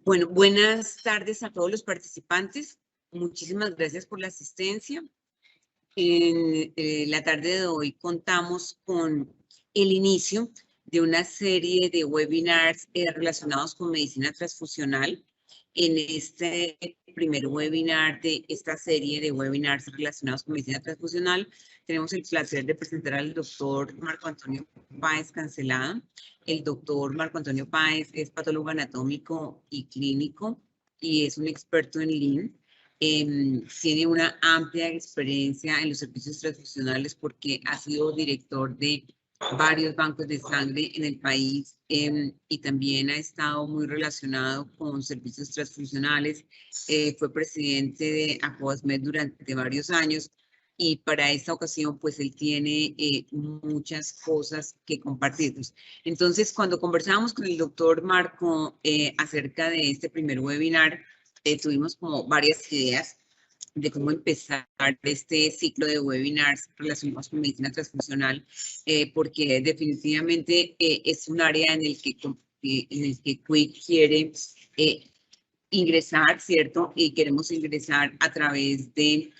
Bueno, buenas tardes a todos los participantes. Muchísimas gracias por la asistencia. En la tarde de hoy contamos con el inicio de una serie de webinars relacionados con medicina transfusional. En este primer webinar de esta serie de webinars relacionados con medicina transfusional, tenemos el placer de presentar al doctor Marco Antonio Páez Cancelada. El doctor Marco Antonio Páez es patólogo anatómico y clínico y es un experto en LIN. Tiene una amplia experiencia en los servicios transfusionales porque ha sido director de varios bancos de sangre en el país y también ha estado muy relacionado con servicios transfusionales. Fue presidente de ACOASMED durante varios años y para esta ocasión pues él tiene muchas cosas que compartirnos. Entonces, cuando conversábamos con el doctor Marco acerca de este primer webinar, tuvimos como varias ideas de cómo empezar este ciclo de webinars relacionados con medicina transfusional, porque definitivamente es un área en el que Quick quiere ingresar, ¿cierto? Y queremos ingresar a través de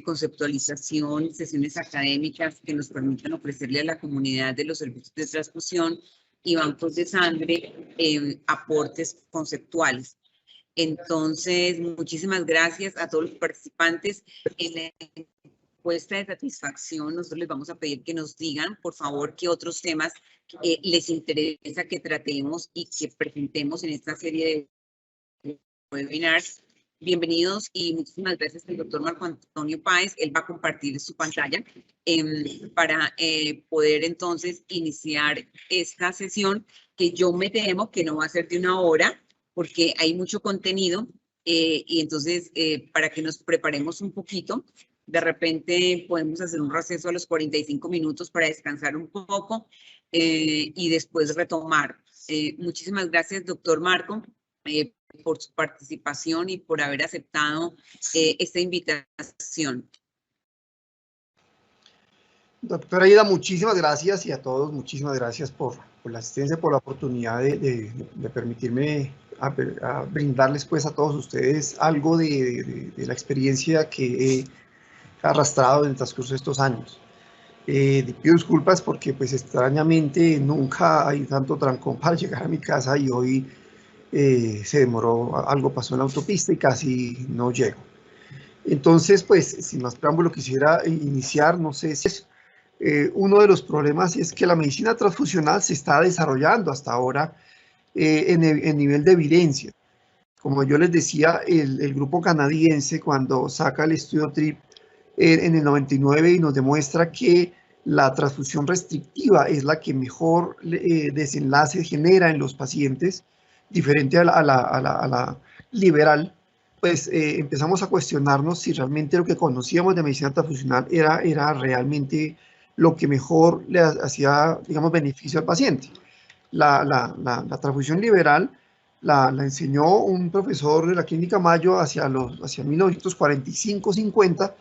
conceptualización, sesiones académicas que nos permitan ofrecerle a la comunidad de los servicios de transfusión y bancos de sangre aportes conceptuales. Entonces, muchísimas gracias a todos los participantes. En la encuesta de satisfacción, nosotros les vamos a pedir que nos digan, por favor, qué otros temas les interesa que tratemos y que presentemos en esta serie de webinars. Bienvenidos y muchísimas gracias al doctor Marco Antonio Páez. Él va a compartir su pantalla para poder entonces iniciar esta sesión, que yo me temo que no va a ser de una hora, porque hay mucho contenido y entonces para que nos preparemos un poquito, de repente podemos hacer un receso a los 45 minutos para descansar un poco y después retomar. Muchísimas gracias, doctor Marco, por su participación y por haber aceptado esta invitación. Doctora Aida, muchísimas gracias, y a todos muchísimas gracias por la asistencia, por la oportunidad de permitirme a brindarles pues a todos ustedes algo de la experiencia que he arrastrado en el transcurso de estos años. Pido disculpas porque pues extrañamente nunca hay tanto trancón para llegar a mi casa y hoy se demoró, algo pasó en la autopista y casi no llego. Entonces pues sin más preámbulo quisiera iniciar, no sé si es uno de los problemas es que la medicina transfusional se está desarrollando hasta ahora en nivel de evidencia. Como yo les decía, el grupo canadiense cuando saca el estudio TRIP en el 99 y nos demuestra que la transfusión restrictiva es la que mejor desenlace genera en los pacientes, diferente a la liberal, pues empezamos a cuestionarnos si realmente lo que conocíamos de medicina transfusional era realmente lo que mejor le hacía, digamos, beneficio al paciente. La transfusión liberal la enseñó un profesor de la Clínica Mayo hacia 1945-50,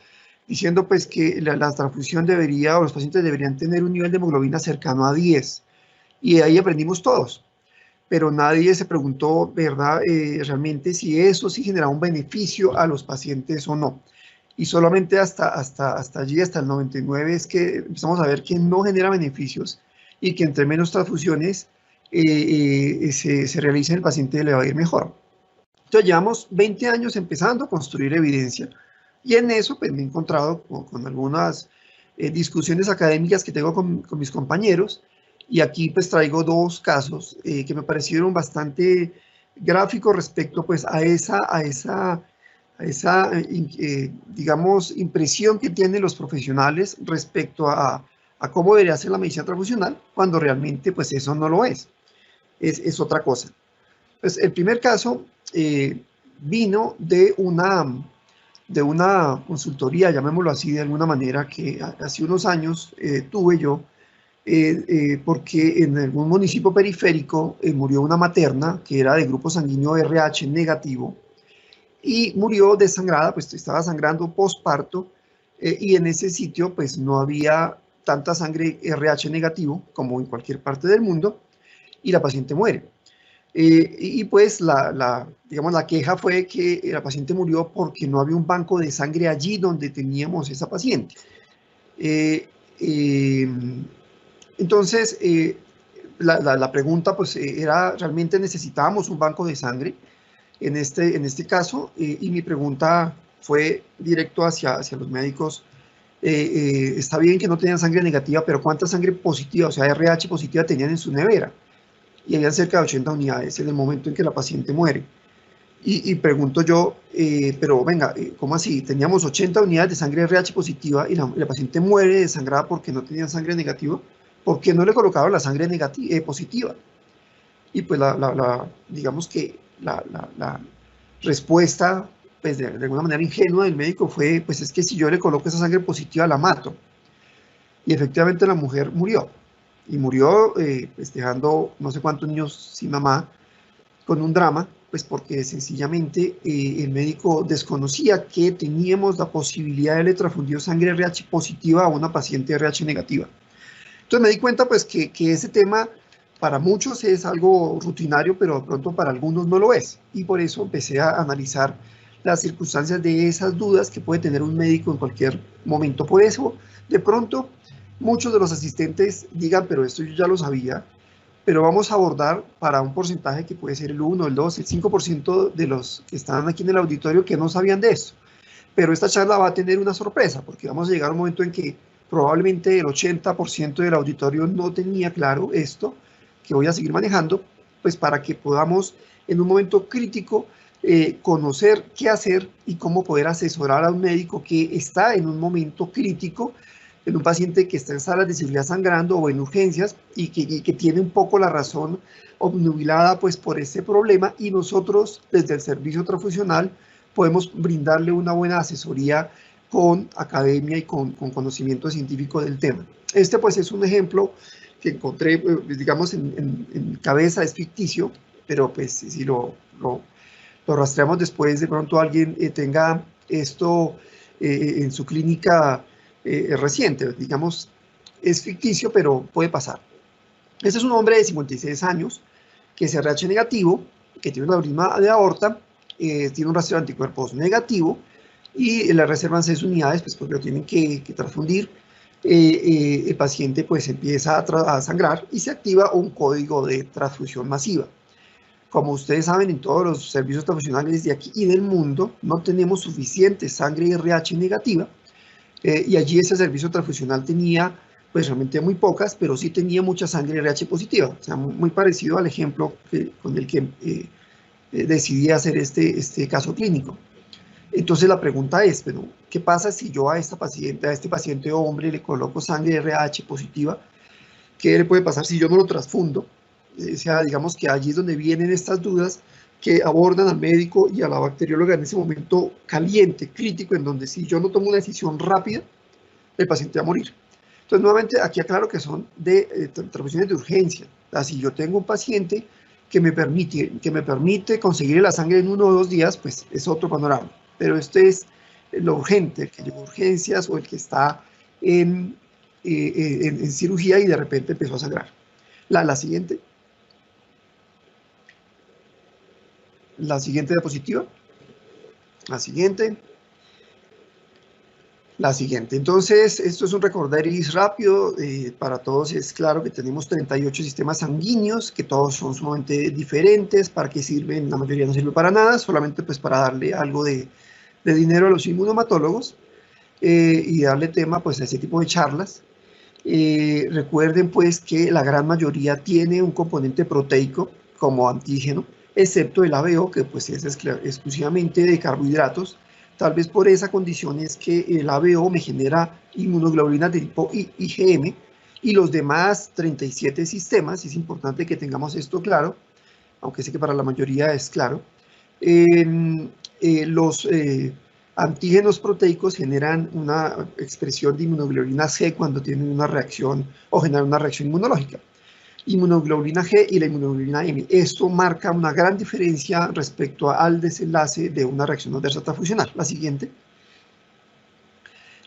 diciendo pues que la transfusión debería, o los pacientes deberían tener un nivel de hemoglobina cercano a 10. Y de ahí aprendimos todos. Pero nadie se preguntó, ¿verdad?, realmente si eso sí generaba un beneficio a los pacientes o no. Y solamente hasta allí, hasta el 99, es que empezamos a ver que no genera beneficios y que entre menos transfusiones se realice, el paciente le va a ir mejor. Entonces llevamos 20 años empezando a construir evidencia y en eso pues me he encontrado con algunas discusiones académicas que tengo con mis compañeros, y aquí pues traigo dos casos que me parecieron bastante gráficos respecto pues a esa digamos, impresión que tienen los profesionales respecto a cómo debería ser la medicina transfusional, cuando realmente pues eso no lo es otra cosa. Pues el primer caso vino de una consultoría, llamémoslo así de alguna manera, que hace unos años tuve yo, porque en algún municipio periférico murió una materna que era de grupo sanguíneo RH negativo, y murió desangrada, pues estaba sangrando postparto, y en ese sitio pues no había tanta sangre RH negativo como en cualquier parte del mundo, y la paciente muere. Pues digamos, la queja fue que la paciente murió porque no había un banco de sangre allí donde teníamos esa paciente. Entonces, la pregunta pues era, ¿realmente necesitábamos un banco de sangre en este caso? Y mi pregunta fue directo hacia los médicos. Está bien que no tenían sangre negativa, pero ¿cuánta sangre positiva, o sea, RH positiva, tenían en su nevera? Y habían cerca de 80 unidades en el momento en que la paciente muere. Y pregunto yo, pero venga, ¿cómo así? Teníamos 80 unidades de sangre RH positiva y la paciente muere desangrada porque no tenía sangre negativa. ¿Por qué no le colocaron la sangre positiva? Y pues digamos que la respuesta, pues de alguna manera ingenua del médico fue, pues es que si yo le coloco esa sangre positiva la mato. Y efectivamente la mujer murió. Y murió pues dejando no sé cuántos niños sin mamá, con un drama, pues porque sencillamente el médico desconocía que teníamos la posibilidad de le transfundir sangre RH positiva a una paciente RH negativa. Entonces me di cuenta pues que ese tema para muchos es algo rutinario, pero de pronto para algunos no lo es. Y por eso empecé a analizar las circunstancias de esas dudas que puede tener un médico en cualquier momento. Por eso, de pronto, muchos de los asistentes digan, pero esto yo ya lo sabía, pero vamos a abordar para un porcentaje que puede ser el 1, el 2, el 5% de los que están aquí en el auditorio que no sabían de esto. Pero esta charla va a tener una sorpresa, porque vamos a llegar a un momento en que probablemente el 80% del auditorio no tenía claro esto, que voy a seguir manejando, pues para que podamos en un momento crítico conocer qué hacer y cómo poder asesorar a un médico que está en un momento crítico, en un paciente que está en salas de cirugía sangrando o en urgencias y que tiene un poco la razón obnubilada pues por ese problema, y nosotros desde el servicio transfusional podemos brindarle una buena asesoría con academia y con conocimiento científico del tema. Este pues es un ejemplo que encontré, digamos, en cabeza, es ficticio, pero pues si lo rastreamos después, de pronto alguien tenga esto en su clínica reciente, digamos, es ficticio, pero puede pasar. Este es un hombre de 56 años, que es RH negativo, que tiene una aneurisma de aorta, tiene un rastreo de anticuerpos negativo, y le reservan 6 unidades, pues porque lo tienen que transfundir. El paciente pues empieza a sangrar y se activa un código de transfusión masiva. Como ustedes saben, en todos los servicios transfusionales de aquí y del mundo no tenemos suficiente sangre RH negativa, y allí ese servicio transfusional tenía pues realmente muy pocas, pero sí tenía mucha sangre RH positiva, o sea, muy parecido al ejemplo con el que decidí hacer este caso clínico. Entonces la pregunta es, pero ¿qué pasa si yo a este paciente hombre le coloco sangre RH positiva? ¿Qué le puede pasar si yo no lo transfundo? O sea, digamos que allí es donde vienen estas dudas que abordan al médico y a la bacterióloga en ese momento caliente, crítico, en donde si yo no tomo una decisión rápida, el paciente va a morir. Entonces, nuevamente, aquí aclaro que son de transfusiones de urgencia. O sea, si yo tengo un paciente que me permite conseguir la sangre en 1 o 2 días, pues es otro panorama. Pero este es lo urgente, el que llegó a urgencias o el que está en cirugía y de repente empezó a sangrar. La siguiente. La siguiente diapositiva. La siguiente. La siguiente. Entonces, esto es un recorderis rápido. Para todos es claro que tenemos 38 sistemas sanguíneos, que todos son sumamente diferentes. ¿Para qué sirven? La mayoría no sirve para nada, solamente pues para darle algo de dinero a los inmunomatólogos y darle tema pues a ese tipo de charlas. Recuerden pues que la gran mayoría tiene un componente proteico como antígeno, excepto el ABO, que pues es exclusivamente de carbohidratos. Tal vez por esa condición es que el ABO me genera inmunoglobulinas de tipo IgM, y los demás 37 sistemas, es importante que tengamos esto claro, aunque sé que para la mayoría es claro, los antígenos proteicos generan una expresión de inmunoglobulina G cuando tienen una reacción o generan una reacción inmunológica. Inmunoglobulina G y la inmunoglobulina M. Esto marca una gran diferencia respecto al desenlace de una reacción adversa transfusional. La siguiente.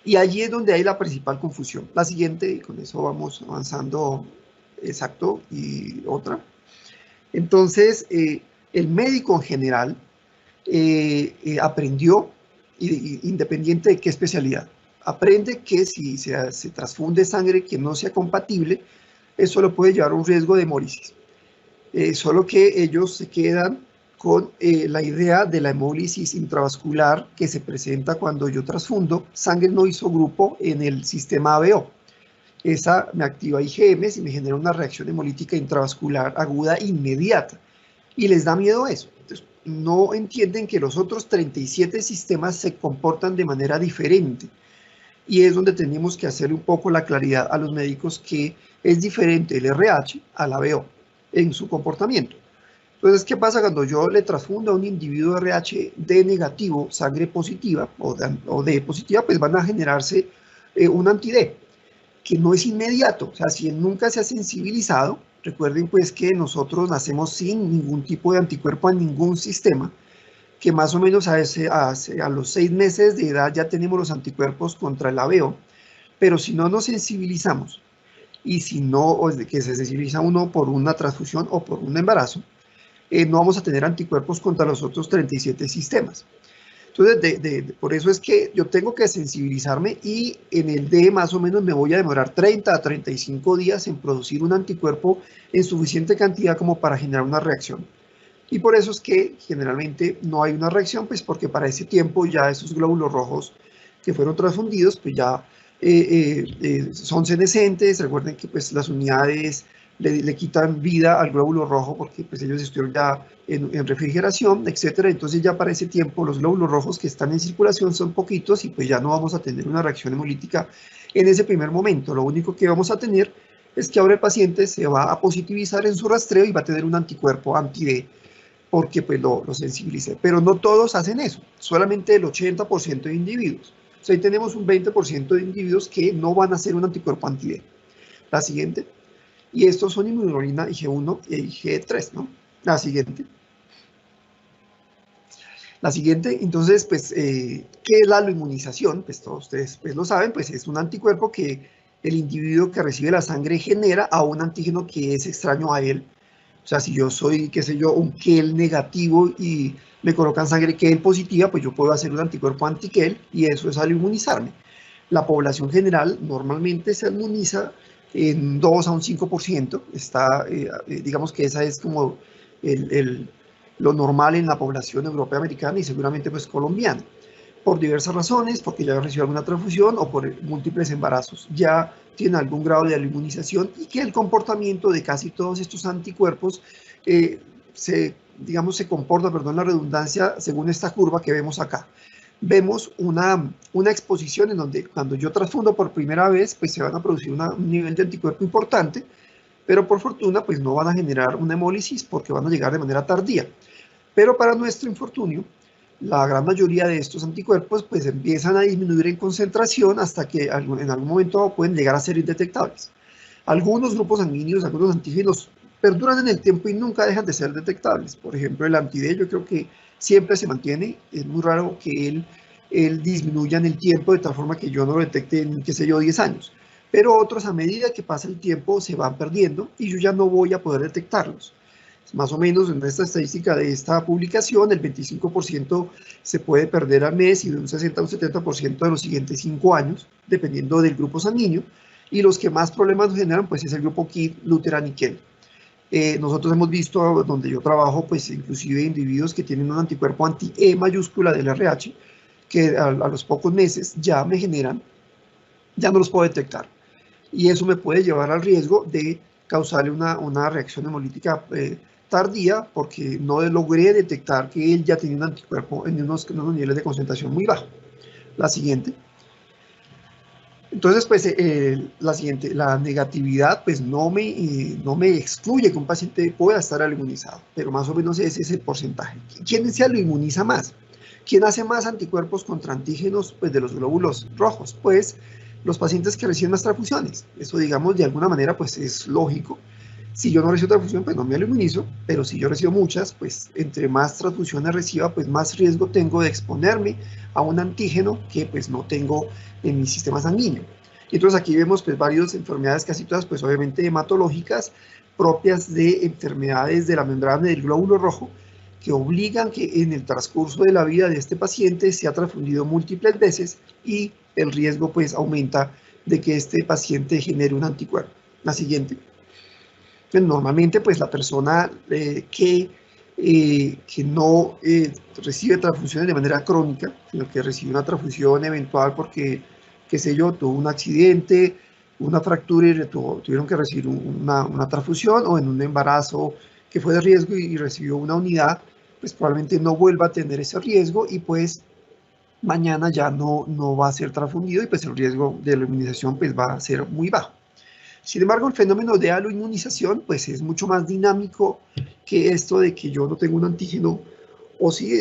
Y allí es donde hay la principal confusión. La siguiente, y con eso vamos avanzando, exacto, y otra. Entonces, el médico en general aprendió, independiente de qué especialidad, aprende que si se transfunde sangre que no sea compatible, eso lo puede llevar a un riesgo de hemólisis. Solo que ellos se quedan con la idea de la hemólisis intravascular que se presenta cuando yo transfundo sangre no isogrupo en el sistema ABO. Esa me activa IgM y me genera una reacción hemolítica intravascular aguda inmediata. Y les da miedo eso. Entonces, no entienden que los otros 37 sistemas se comportan de manera diferente. Y es donde tenemos que hacer un poco la claridad a los médicos que es diferente el RH al ABO en su comportamiento. Entonces, ¿qué pasa cuando yo le transfundo a un individuo RH D negativo, sangre positiva o D positiva? Pues van a generarse un anti-D, que no es inmediato. O sea, si nunca se ha sensibilizado, recuerden pues que nosotros nacemos sin ningún tipo de anticuerpo a ningún sistema, que más o menos a los 6 meses de edad ya tenemos los anticuerpos contra el ABO, pero si no nos sensibilizamos, y si no, o que se sensibiliza uno por una transfusión o por un embarazo, no vamos a tener anticuerpos contra los otros 37 sistemas. Entonces, por eso es que yo tengo que sensibilizarme y en el D más o menos me voy a demorar 30 a 35 días en producir un anticuerpo en suficiente cantidad como para generar una reacción. Y por eso es que generalmente no hay una reacción, pues porque para ese tiempo ya esos glóbulos rojos que fueron transfundidos, pues ya son senescentes. Recuerden que pues las unidades le quitan vida al glóbulo rojo porque pues ellos estuvieron ya en refrigeración, etcétera. Entonces ya para ese tiempo los glóbulos rojos que están en circulación son poquitos y pues ya no vamos a tener una reacción hemolítica en ese primer momento. Lo único que vamos a tener es que ahora el paciente se va a positivizar en su rastreo y va a tener un anticuerpo anti-D porque pues lo sensibilice. Pero no todos hacen eso, solamente el 80% de individuos. O sea, ahí tenemos un 20% de individuos que no van a hacer un anticuerpo anti-D. La siguiente. Y estos son inmunoglobulina IG1 y IG3, ¿no? La siguiente. La siguiente, entonces, pues, ¿qué es la inmunización? Pues todos ustedes pues, lo saben, pues es un anticuerpo que el individuo que recibe la sangre genera a un antígeno que es extraño a él. O sea, si yo soy, qué sé yo, un KEL negativo y me colocan sangre KEL positiva, pues yo puedo hacer un anticuerpo anti-KEL y eso es al inmunizarme. La población general normalmente se inmuniza en 2 a un 5%. Está, digamos que esa es como lo normal en la población europea, americana y seguramente pues colombiana. Por diversas razones, porque ya recibió alguna transfusión o por múltiples embarazos, ya tiene algún grado de inmunización y que el comportamiento de casi todos estos anticuerpos se comporta, perdón la redundancia, según esta curva que vemos acá. Vemos una exposición en donde cuando yo transfundo por primera vez, pues se van a producir un nivel de anticuerpo importante, pero por fortuna pues no van a generar una hemólisis porque van a llegar de manera tardía. Pero para nuestro infortunio, la gran mayoría de estos anticuerpos pues empiezan a disminuir en concentración hasta que en algún momento pueden llegar a ser indetectables. Algunos grupos sanguíneos, algunos antígenos perduran en el tiempo y nunca dejan de ser detectables. Por ejemplo, el anti-D yo creo que siempre se mantiene. Es muy raro que él disminuya en el tiempo de tal forma que yo no lo detecte en, qué sé yo, 10 años. Pero otros a medida que pasa el tiempo se van perdiendo y yo ya no voy a poder detectarlos. Más o menos en esta estadística de esta publicación, el 25% se puede perder al mes y de un 60 a un 70% de los siguientes 5 años, dependiendo del grupo sanguíneo. Y los que más problemas generan, pues es el grupo KIT, Luteran y KEL. Nosotros hemos visto, donde yo trabajo, pues inclusive individuos que tienen un anticuerpo anti-E mayúscula del RH, que a los pocos meses ya me generan, ya no los puedo detectar. Y eso me puede llevar al riesgo de causarle una reacción hemolítica tardía porque no logré detectar que él ya tenía un anticuerpo en unos niveles de concentración muy bajos. La siguiente. Entonces, pues, la siguiente, la negatividad, pues, no me excluye que un paciente pueda estar inmunizado, pero más o menos ese es el porcentaje. ¿Quién se lo inmuniza más? ¿Quién hace más anticuerpos contra antígenos, pues, de los glóbulos rojos? Pues, los pacientes que reciben más transfusiones. Eso, digamos, de alguna manera, pues, es lógico. Si yo no recibo transfusión, pues no me inmunizo, pero si yo recibo muchas, pues entre más transfusiones reciba, pues más riesgo tengo de exponerme a un antígeno que pues no tengo en mi sistema sanguíneo. Entonces aquí vemos pues varias enfermedades, casi todas pues obviamente hematológicas, propias de enfermedades de la membrana del glóbulo rojo, que obligan que en el transcurso de la vida de este paciente sea transfundido múltiples veces y el riesgo pues aumenta de que este paciente genere un anticuerpo. La siguiente. Normalmente pues la persona que no recibe transfusiones de manera crónica, sino que recibe una transfusión eventual porque, qué sé yo, tuvo un accidente, una fractura y tuvieron que recibir una transfusión, o en un embarazo que fue de riesgo y recibió una unidad, pues probablemente no vuelva a tener ese riesgo y pues mañana ya no va a ser transfundido y pues el riesgo de la inmunización pues va a ser muy bajo. Sin embargo, el fenómeno de aloinmunización pues es mucho más dinámico que esto de que yo no tengo un antígeno, o sí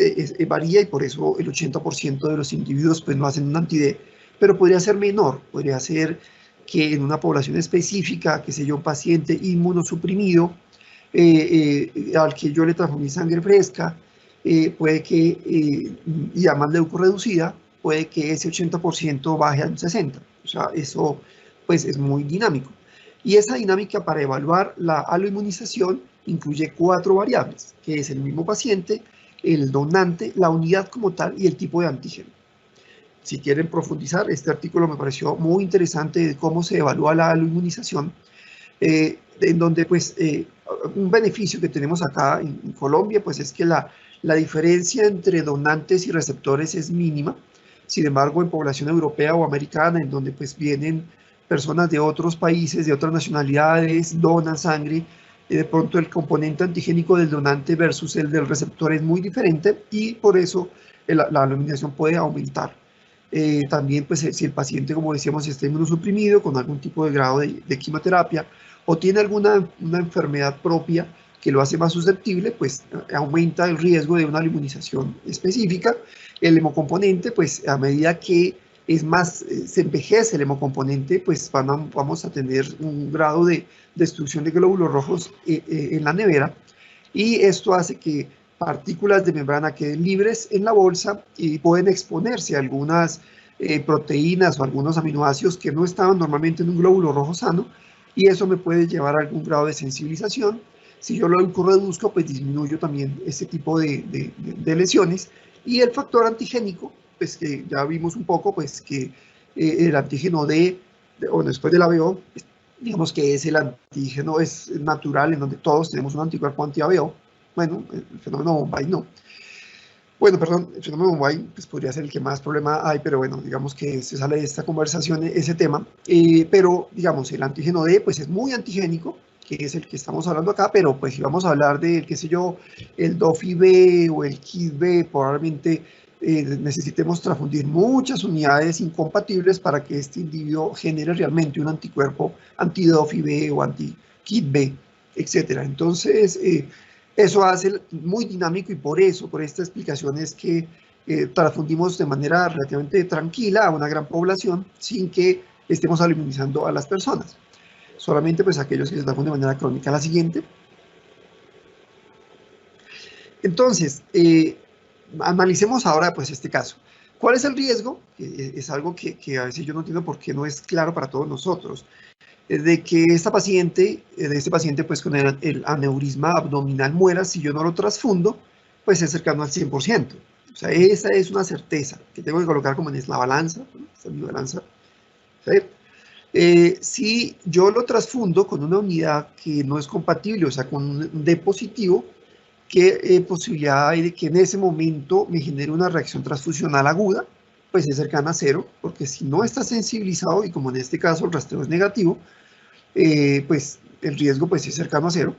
varía, y por eso el 80% de los individuos pues no hacen un anti-D, pero podría ser menor, podría ser que en una población específica, que sé yo, un paciente inmunosuprimido, al que yo le transfundí sangre fresca, puede que, y además leucorreducida, puede que ese 80% baje al 60%. O sea, eso pues es muy dinámico. Y esa dinámica para evaluar la aloinmunización incluye 4 variables, que es el mismo paciente, el donante, la unidad como tal y el tipo de antígeno. Si quieren profundizar, este artículo me pareció muy interesante de cómo se evalúa la aloinmunización, en donde pues un beneficio que tenemos acá en Colombia pues es que la diferencia entre donantes y receptores es mínima. Sin embargo, en población europea o americana, en donde pues vienen personas de otros países, de otras nacionalidades, donan sangre, de pronto el componente antigénico del donante versus el del receptor es muy diferente y por eso la aloinmunización puede aumentar. También pues si el paciente, como decíamos, está inmunosuprimido con algún tipo de grado de quimioterapia o tiene alguna enfermedad propia que lo hace más susceptible, pues aumenta el riesgo de una inmunización específica. El hemocomponente, pues a medida que es más, se envejece el hemocomponente, pues vamos a tener un grado de destrucción de glóbulos rojos en la nevera, y esto hace que partículas de membrana queden libres en la bolsa y pueden exponerse a algunas proteínas o algunos aminoácidos que no estaban normalmente en un glóbulo rojo sano, y eso me puede llevar a algún grado de sensibilización. Si yo lo reduzco, pues disminuyo también este tipo de lesiones. Y el factor antigénico, pues que ya vimos un poco, pues que el antígeno o después del ABO, digamos que es el antígeno es natural, en donde todos tenemos un anticuerpo anti-ABO. Bueno, el fenómeno Bombay no. Bueno, perdón, el fenómeno Bombay pues podría ser el que más problema hay, pero bueno, digamos que se sale de esta conversación ese tema. Pero, digamos, el antígeno D pues es muy antigénico, que es el que estamos hablando acá, pero pues si vamos a hablar del, qué sé yo, el DOFI-B o el KIT-B, probablemente necesitemos transfundir muchas unidades incompatibles para que este individuo genere realmente un anticuerpo anti-DOFI-B o anti-KIT-B, etc. Entonces, eso hace muy dinámico, y por eso, por esta explicación es que transfundimos de manera relativamente tranquila a una gran población sin que estemos aloinmunizando a las personas. Solamente pues aquellos que se transfunden de manera crónica. La siguiente. Entonces, analicemos ahora pues este caso. ¿Cuál es el riesgo? Es algo que a veces yo no entiendo por qué no es claro para todos nosotros. De que este paciente pues con el aneurisma abdominal muera si yo no lo transfundo, pues es cercano al 100%. O sea, esa es una certeza que tengo que colocar como en la balanza. Esta es mi balanza. ¿Sí? Si yo lo transfundo con una unidad que no es compatible, o sea, con un D positivo, ¿qué posibilidad hay de que en ese momento me genere una reacción transfusional aguda? Pues es cercana a 0, porque si no está sensibilizado, y como en este caso el rastreo es negativo, pues el riesgo pues es cercano a 0.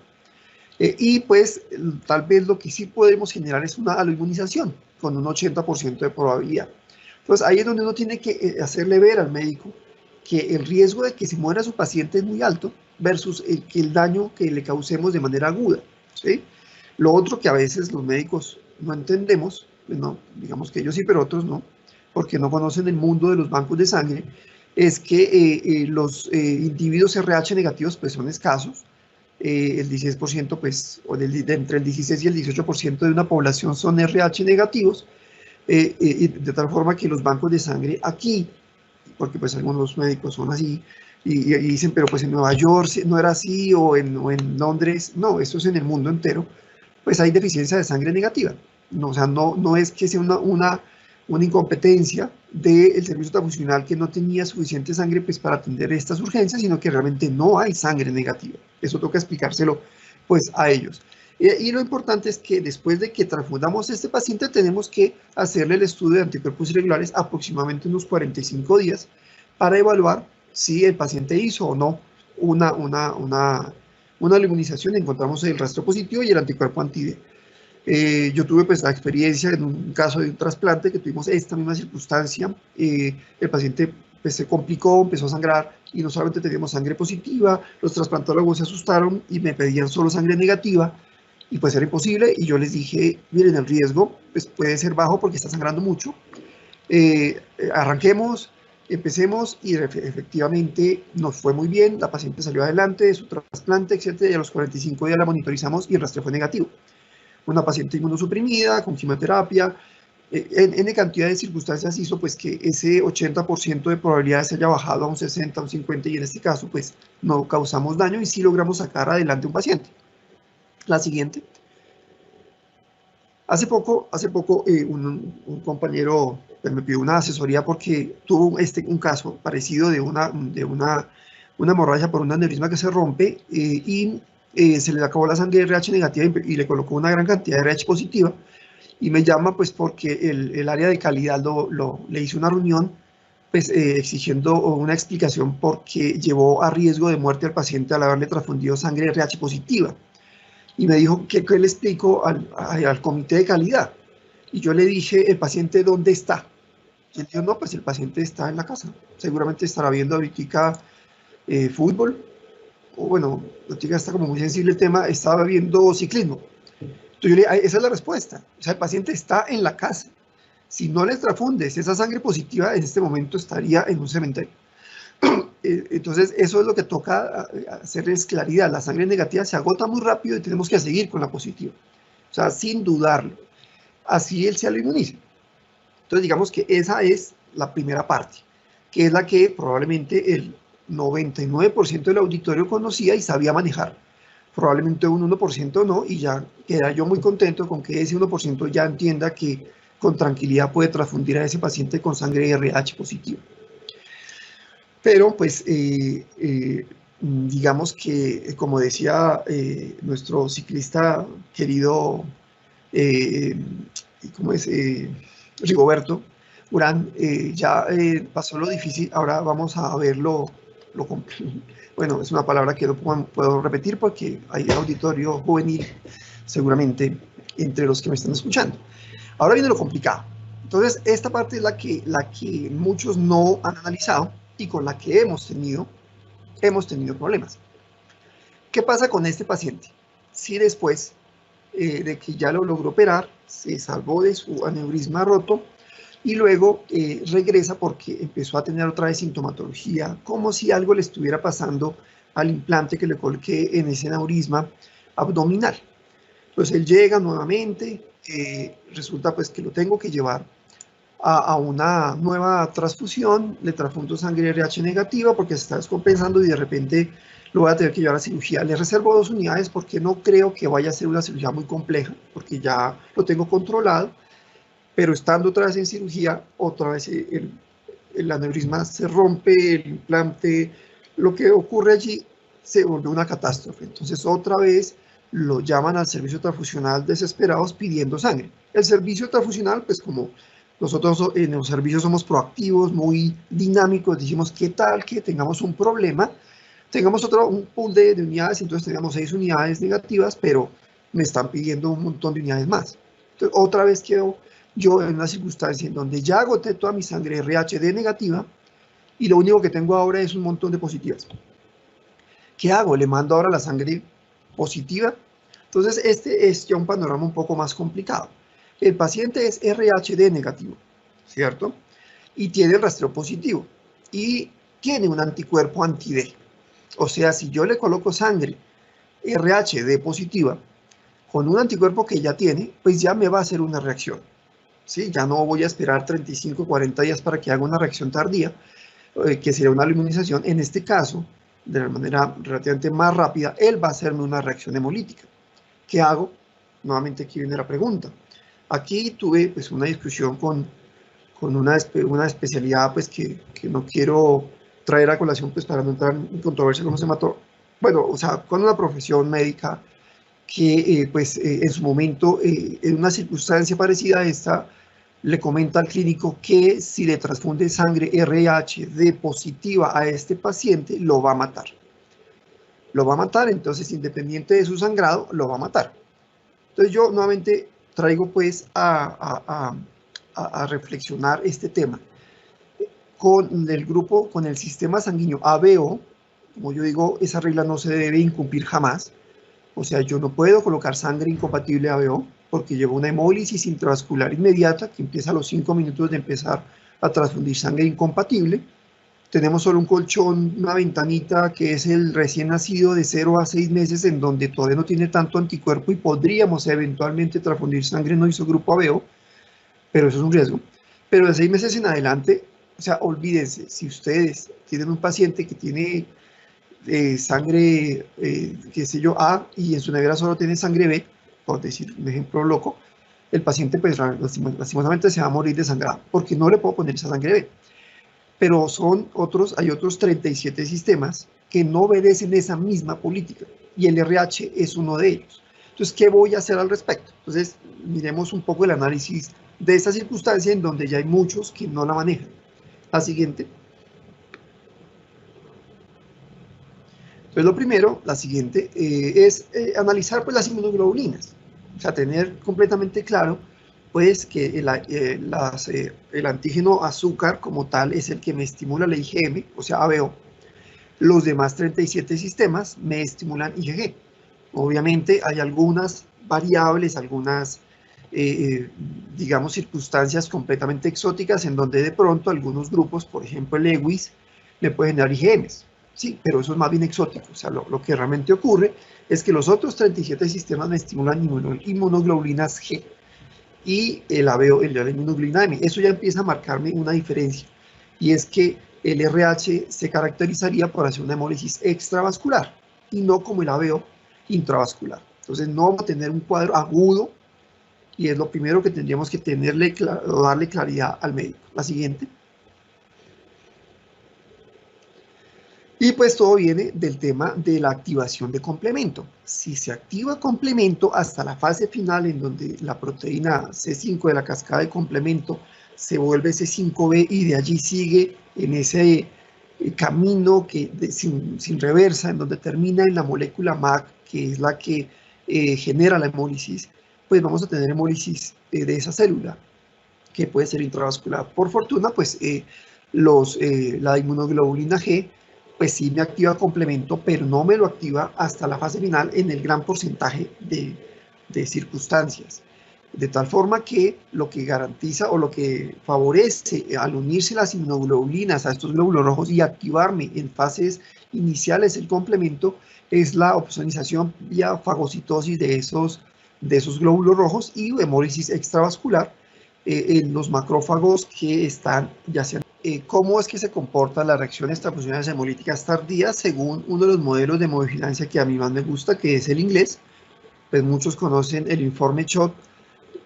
Y pues tal vez lo que sí podemos generar es una aloinmunización con un 80% de probabilidad. Entonces ahí es donde uno tiene que hacerle ver al médico que el riesgo de que se muera su paciente es muy alto versus el daño que le causemos de manera aguda, ¿sí? Lo otro que a veces los médicos no entendemos, no, digamos que ellos sí, pero otros no, porque no conocen el mundo de los bancos de sangre, es que los individuos RH negativos pues son escasos. El 16%, pues, o entre el 16 y el 18% de una población son RH negativos, de tal forma que los bancos de sangre aquí, porque pues algunos médicos son así, y dicen, pero pues en Nueva York no era así, o en Londres, no, esto es en el mundo entero, pues hay deficiencia de sangre negativa. No, o sea, no es que sea una incompetencia del servicio transfusional que no tenía suficiente sangre pues, para atender estas urgencias, sino que realmente no hay sangre negativa. Eso toca explicárselo pues, a ellos. Y lo importante es que después de que transfundamos a este paciente, tenemos que hacerle el estudio de anticuerpos irregulares aproximadamente unos 45 días para evaluar si el paciente hizo o no una limonización. Encontramos el rastro positivo y el anticuerpo anti-D. Yo tuve pues la experiencia en un caso de un trasplante que tuvimos esta misma circunstancia. El paciente pues, se complicó, empezó a sangrar y no solamente teníamos sangre positiva, los trasplantólogos se asustaron y me pedían solo sangre negativa y pues era imposible y yo les dije, miren, el riesgo pues, puede ser bajo porque está sangrando mucho. Arranquemos, empecemos y efectivamente nos fue muy bien, la paciente salió adelante de su trasplante, etcétera, y a los 45 días la monitorizamos y el rastreo fue negativo. Una paciente inmunosuprimida, con quimioterapia, en cantidad de circunstancias hizo pues que ese 80% de probabilidades se haya bajado a un 60, un 50 y en este caso pues no causamos daño y sí logramos sacar adelante un paciente. La siguiente. Hace poco un compañero me pidió una asesoría porque tuvo un caso parecido de una hemorragia por un aneurisma que se rompe y se le acabó la sangre RH negativa y le colocó una gran cantidad de RH positiva y me llama pues porque el área de calidad le hizo una reunión pues exigiendo una explicación porque llevó a riesgo de muerte al paciente al haberle transfundido sangre RH positiva. Y me dijo, ¿qué le explico al comité de calidad? Y yo le dije, ¿el paciente dónde está? Y él dijo, no, pues el paciente está en la casa. Seguramente estará viendo ahorita fútbol. O bueno, ahorita está como muy sensible el tema, estaba viendo ciclismo. Entonces yo le dije, esa es la respuesta. O sea, el paciente está en la casa. Si no le transfundes esa sangre positiva, en este momento estaría en un cementerio. Entonces, eso es lo que toca hacerles claridad. La sangre negativa se agota muy rápido y tenemos que seguir con la positiva. O sea, sin dudarlo. Así él se lo inmuniza. Entonces, digamos que esa es la primera parte, que es la que probablemente el 99% del auditorio conocía y sabía manejar. Probablemente un 1% no, y ya queda yo muy contento con que ese 1% ya entienda que con tranquilidad puede transfundir a ese paciente con sangre RH positiva. Pero, pues, digamos que, como decía nuestro ciclista querido, ¿cómo es? Rigoberto Urán, ya pasó lo difícil, ahora vamos a ver bueno, es una palabra que no puedo repetir porque hay auditorio juvenil, seguramente, entre los que me están escuchando. Ahora viene lo complicado. Entonces, esta parte es la que muchos no han analizado y con la que hemos tenido problemas. ¿Qué pasa con este paciente? Si después de que ya lo logró operar, se salvó de su aneurisma roto y luego regresa porque empezó a tener otra vez sintomatología, como si algo le estuviera pasando al implante que le coloqué en ese aneurisma abdominal. Entonces él llega nuevamente, resulta pues que lo tengo que llevar a una nueva transfusión, le transfundo sangre RH negativa porque se está descompensando y de repente lo voy a tener que llevar a cirugía. Le reservo 2 unidades porque no creo que vaya a ser una cirugía muy compleja, porque ya lo tengo controlado, pero estando otra vez en cirugía, otra vez el aneurisma se rompe, el implante, lo que ocurre allí se vuelve una catástrofe. Entonces otra vez lo llaman al servicio transfusional desesperados pidiendo sangre. El servicio transfusional, pues como nosotros en los servicios somos proactivos, muy dinámicos, dijimos, ¿qué tal que tengamos un problema? Tengamos un pool de unidades, entonces tengamos 6 unidades negativas, pero me están pidiendo un montón de unidades más. Entonces, otra vez quedo yo en una circunstancia en donde ya agoté toda mi sangre RHD negativa y lo único que tengo ahora es un montón de positivas. ¿Qué hago? ¿Le mando ahora la sangre positiva? Entonces, este es ya un panorama un poco más complicado. El paciente es RHD negativo, ¿cierto? Y tiene el rastreo positivo y tiene un anticuerpo anti-D. O sea, si yo le coloco sangre RHD positiva con un anticuerpo que ya tiene, pues ya me va a hacer una reacción. ¿Sí? Ya no voy a esperar 35 o 40 días para que haga una reacción tardía, que sería una inmunización. En este caso, de la manera relativamente más rápida, él va a hacerme una reacción hemolítica. ¿Qué hago? Nuevamente aquí viene la pregunta. Aquí tuve pues una discusión con una especialidad pues que no quiero traer a colación pues para no entrar en controversia con los hematólogos. Bueno, o sea, con una profesión médica que en su momento, en una circunstancia parecida a esta, le comenta al clínico que si le transfunde sangre RH de positiva a este paciente, lo va a matar. Lo va a matar, entonces independiente de su sangrado, lo va a matar. Entonces yo nuevamente traigo pues a reflexionar este tema. Con el grupo, con el sistema sanguíneo ABO, como yo digo, esa regla no se debe incumplir jamás. O sea, yo no puedo colocar sangre incompatible ABO porque llevo una hemólisis intravascular inmediata que empieza a los 5 minutos de empezar a transfundir sangre incompatible. Tenemos solo un colchón, una ventanita que es el recién nacido de 0 a 6 meses en donde todavía no tiene tanto anticuerpo y podríamos eventualmente transfundir sangre no isogrupo ABO, pero eso es un riesgo. Pero de 6 meses en adelante, o sea, olvídense, si ustedes tienen un paciente que tiene sangre, qué sé yo, A, y en su nevera solo tiene sangre B, por decir un ejemplo loco, el paciente pues lastimosamente se va a morir desangrado, porque no le puedo poner esa sangre B. Pero hay otros 37 sistemas que no obedecen esa misma política, y el RH es uno de ellos. Entonces, ¿qué voy a hacer al respecto? Entonces, miremos un poco el análisis de esta circunstancia en donde ya hay muchos que no la manejan. La siguiente. Entonces, lo primero, la siguiente, es analizar pues, las inmunoglobulinas. O sea, tener completamente claro pues que el antígeno azúcar como tal es el que me estimula la IgM, o sea, ABO. Los demás 37 sistemas me estimulan IgG. Obviamente hay algunas variables, algunas, digamos, circunstancias completamente exóticas en donde de pronto algunos grupos, por ejemplo el Lewis, me pueden generar IgMs. Sí, pero eso es más bien exótico. O sea, lo que realmente ocurre es que los otros 37 sistemas me estimulan inmunoglobulinas G y la inmunoglobulina M. Eso ya empieza a marcarme una diferencia. Y es que el RH se caracterizaría por hacer una hemólisis extravascular y no como el ABO intravascular. Entonces no vamos a tener un cuadro agudo y es lo primero que tendríamos que darle claridad al médico. La siguiente. Y pues todo viene del tema de la activación de complemento. Si se activa complemento hasta la fase final en donde la proteína C5 de la cascada de complemento se vuelve C5b y de allí sigue en ese camino sin reversa, en donde termina en la molécula MAC, que es la que genera la hemólisis, pues vamos a tener hemólisis de esa célula, que puede ser intravascular. Por fortuna, pues la inmunoglobulina G pues sí me activa complemento, pero no me lo activa hasta la fase final en el gran porcentaje de circunstancias. De tal forma que lo que garantiza o lo que favorece al unirse las inmunoglobulinas a estos glóbulos rojos y activarme en fases iniciales el complemento es la opsonización vía fagocitosis de esos glóbulos rojos y hemólisis extravascular en los macrófagos que están ya sean cómo es que se comportan las reacciones transfusionales hemolíticas tardías según uno de los modelos de hemovigilancia que a mí más me gusta, que es el inglés. Pues muchos conocen el informe SHOT,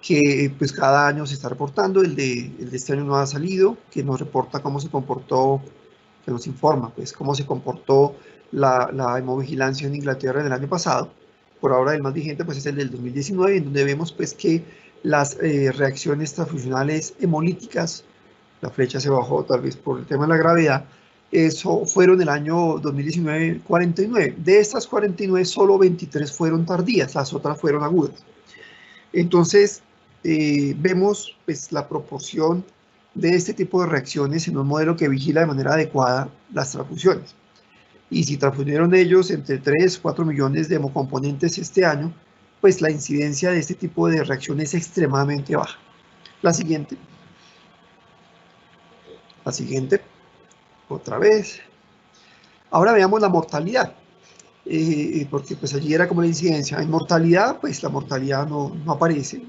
que pues cada año se está reportando, el de este año no ha salido, que nos reporta cómo se comportó, que nos informa pues cómo se comportó la hemovigilancia en Inglaterra en el año pasado. Por ahora el más vigente pues es el del 2019, en donde vemos pues que las reacciones transfusionales hemolíticas, la flecha se bajó tal vez por el tema de la gravedad, eso fueron el año 2019 49. De estas 49, solo 23 fueron tardías, las otras fueron agudas. Entonces, vemos pues, la proporción de este tipo de reacciones en un modelo que vigila de manera adecuada las transfusiones. Y si transfundieron ellos entre 3 y 4 millones de hemocomponentes este año, pues la incidencia de este tipo de reacciones es extremadamente baja. La siguiente. La siguiente, otra vez. Ahora veamos la mortalidad, porque pues allí era como la incidencia. En mortalidad, pues la mortalidad no aparece,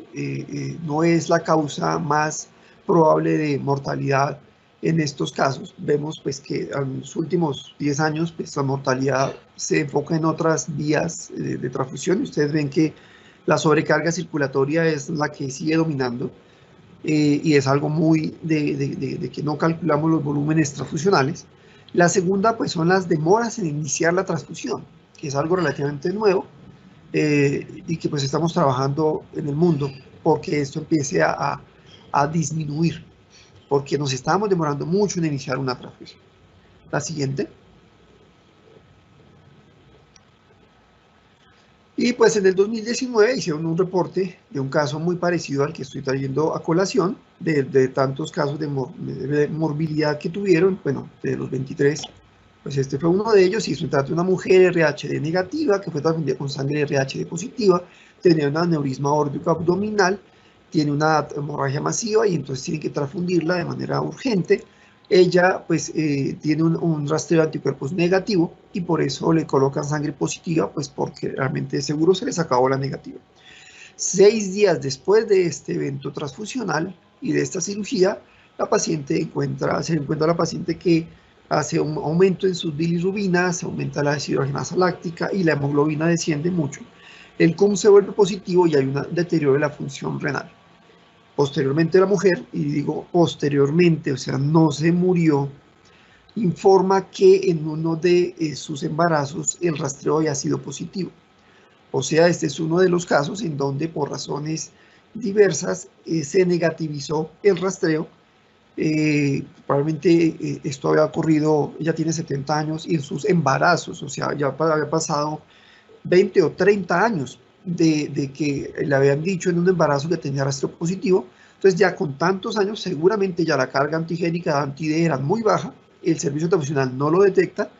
no es la causa más probable de mortalidad en estos casos. Vemos pues que en los últimos 10 años pues la mortalidad se enfoca en otras vías de transfusión, y ustedes ven que la sobrecarga circulatoria es la que sigue dominando, y es algo muy de que no calculamos los volúmenes transfusionales. La segunda pues son las demoras en iniciar la transfusión, que es algo relativamente nuevo, y que pues estamos trabajando en el mundo porque esto empiece a disminuir, porque nos estábamos demorando mucho en iniciar una transfusión. La siguiente. Y pues en el 2019 hicieron un reporte de un caso muy parecido al que estoy trayendo a colación, de tantos casos de morbilidad que tuvieron, bueno, de los 23, pues este fue uno de ellos, y se trata de una mujer RH negativa, que fue transfundida con sangre RH positiva, tenía un aneurisma aórtico abdominal, tiene una hemorragia masiva y entonces tienen que transfundirla de manera urgente. Ella pues tiene un rastreo de anticuerpos negativo y por eso le colocan sangre positiva, pues porque realmente seguro se les acabó la negativa. 6 días después de este evento transfusional y de esta cirugía, se encuentra la paciente que hace un aumento en sus bilirrubinas, se aumenta la deshidrogenasa láctica y la hemoglobina desciende mucho. El CUM se vuelve positivo y hay un deterioro de la función renal. Posteriormente la mujer, y digo posteriormente, o sea, no se murió, informa que en uno de sus embarazos el rastreo había sido positivo. O sea, este es uno de los casos en donde por razones diversas se negativizó el rastreo. Probablemente esto había ocurrido, ella tiene 70 años, y en sus embarazos, o sea, ya había pasado 20 o 30 años de que le habían dicho en un embarazo que tenía rastreo positivo. Entonces ya con tantos años seguramente ya la carga antigénica de anti-D era muy baja, el servicio transfusional no lo detecta,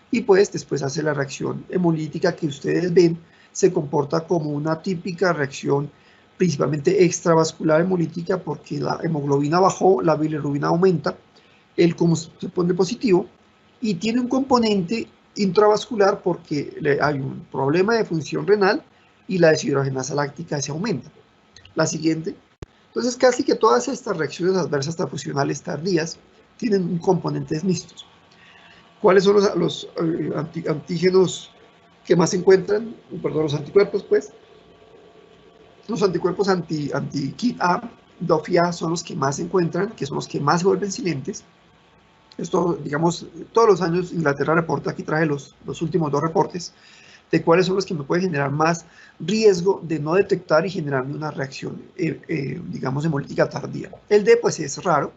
y pues después hace la reacción hemolítica que ustedes ven, se comporta como una típica reacción principalmente extravascular hemolítica, porque la hemoglobina bajó, la bilirrubina aumenta, el CUM se pone positivo, y tiene un componente intravascular porque hay un problema de función renal y la deshidrogenasa láctica se aumenta. La siguiente. Entonces, casi que todas estas reacciones adversas transfusionales tardías tienen componentes mixtos. ¿Cuáles son los antígenos que más se encuentran? Perdón, los anticuerpos, pues. Los anticuerpos anti-KIT A, DOFI-A son los que más se encuentran, que son los que más se vuelven silentes. Esto, digamos, todos los años Inglaterra reporta, aquí traje los últimos 2 reportes, de cuáles son los que me pueden generar más riesgo de no detectar y generarme una reacción, digamos, hemolítica tardía. El D, pues es raro.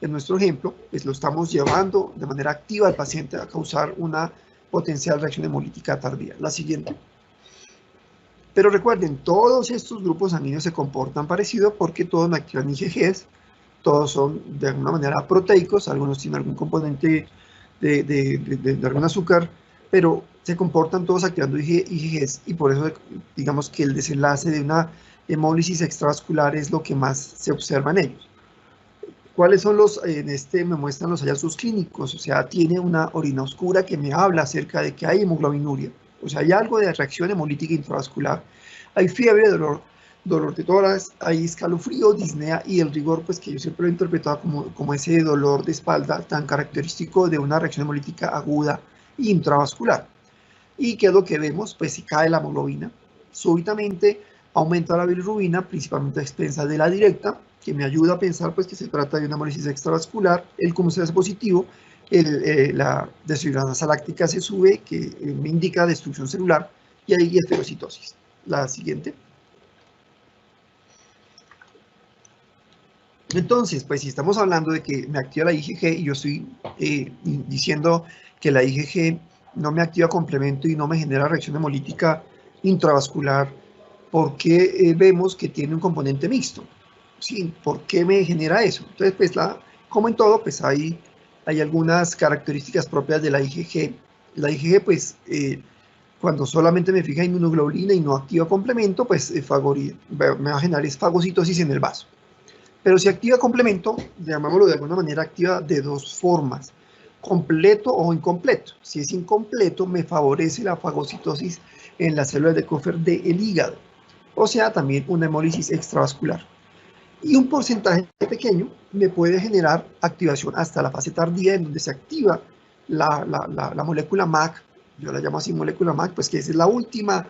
En nuestro ejemplo, pues lo estamos llevando de manera activa al paciente a causar una potencial reacción hemolítica tardía. La siguiente. Pero recuerden, todos estos grupos sanguíneos se comportan parecido porque todos me activan IgGs, todos son de alguna manera proteicos, algunos tienen algún componente de algún azúcar, pero se comportan todos activando IgGs, y por eso digamos que el desenlace de una hemólisis extravascular es lo que más se observa en ellos. ¿Cuáles son me muestran los hallazgos clínicos? O sea, tiene una orina oscura que me habla acerca de que hay hemoglobinuria, o sea, hay algo de reacción hemolítica intravascular, hay fiebre, dolor de tórax, hay escalofrío, disnea, y el rigor, pues que yo siempre lo he interpretado como ese dolor de espalda tan característico de una reacción hemolítica aguda intravascular. ¿Y qué es lo que vemos? Pues si cae la hemoglobina, súbitamente aumenta la bilirrubina, principalmente a expensas de la directa, que me ayuda a pensar pues que se trata de una hemólisis extravascular. El CUM se hace positivo, la deshidrogenasa láctica se sube, que me indica destrucción celular, y hay esferocitosis. La siguiente. Entonces, pues si estamos hablando de que me activa la IgG y yo estoy diciendo que la IgG no me activa complemento y no me genera reacción hemolítica intravascular, ¿por qué vemos que tiene un componente mixto? ¿Sí? ¿Por qué me genera eso? Entonces, pues como en todo, pues hay algunas características propias de la IgG. La IgG, pues, cuando solamente me fija inmunoglobulina y no activa complemento, pues me va a generar fagocitosis en el vaso. Pero si activa complemento, llamámoslo de alguna manera, activa de 2 formas, completo o incompleto. Si es incompleto, me favorece la fagocitosis en las células de Kupffer del hígado, o sea, también una hemólisis extravascular. Y un porcentaje pequeño me puede generar activación hasta la fase tardía, en donde se activa la molécula MAC, yo la llamo así molécula MAC, pues que esa es la última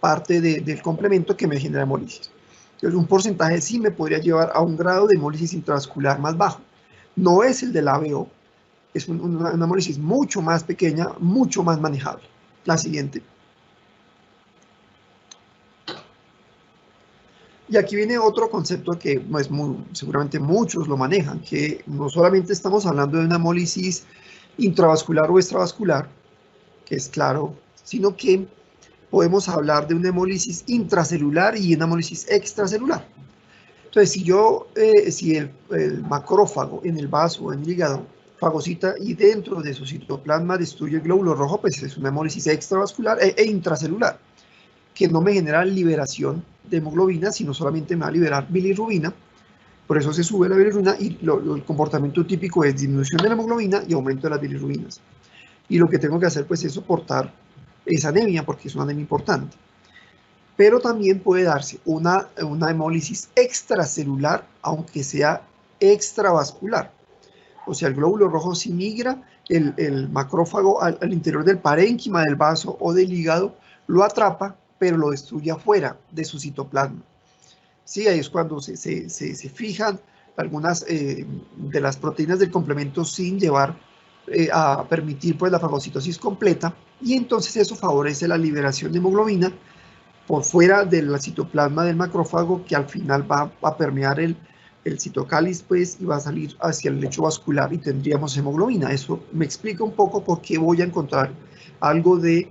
parte del complemento que me genera hemólisis. Entonces, un porcentaje sí me podría llevar a un grado de hemólisis intravascular más bajo. No es el del ABO, es una hemólisis mucho más pequeña, mucho más manejable. La siguiente. Y aquí viene otro concepto que pues, seguramente muchos lo manejan, que no solamente estamos hablando de una hemólisis intravascular o extravascular, que es claro, sino que podemos hablar de una hemólisis intracelular y una hemólisis extracelular. Entonces, si el macrófago en el vaso o en el hígado fagocita y dentro de su citoplasma destruye el glóbulo rojo, pues es una hemólisis extravascular e intracelular, que no me genera liberación de hemoglobina, sino solamente me va a liberar bilirrubina. Por eso se sube la bilirrubina y el comportamiento típico es disminución de la hemoglobina y aumento de las bilirrubinas. Y lo que tengo que hacer pues es soportar esa anemia, porque es una anemia importante. Pero también puede darse una hemólisis extracelular, aunque sea extravascular. O sea, el glóbulo rojo sí migra, el macrófago al interior del parénquima del vaso o del hígado, lo atrapa, pero lo destruye afuera de su citoplasma. Sí, ahí es cuando se fijan algunas de las proteínas del complemento sin llevar a permitir pues, la fagocitosis completa, y entonces eso favorece la liberación de hemoglobina por fuera del citoplasma del macrófago, que al final va a permear el citocáliz pues, y va a salir hacia el lecho vascular y tendríamos hemoglobina. Eso me explica un poco por qué voy a encontrar algo de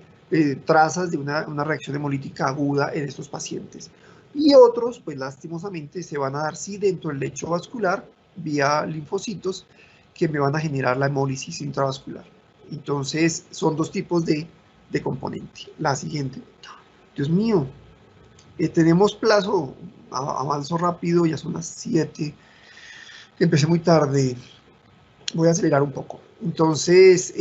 trazas de una reacción hemolítica aguda en estos pacientes. Y otros, pues lastimosamente, se van a dar sí dentro del lecho vascular, vía linfocitos, que me van a generar la hemólisis intravascular. Entonces, son dos tipos de componente. La siguiente. Dios mío, tenemos plazo, avanzo rápido, ya son las 7, empecé muy tarde, voy a acelerar un poco. Entonces,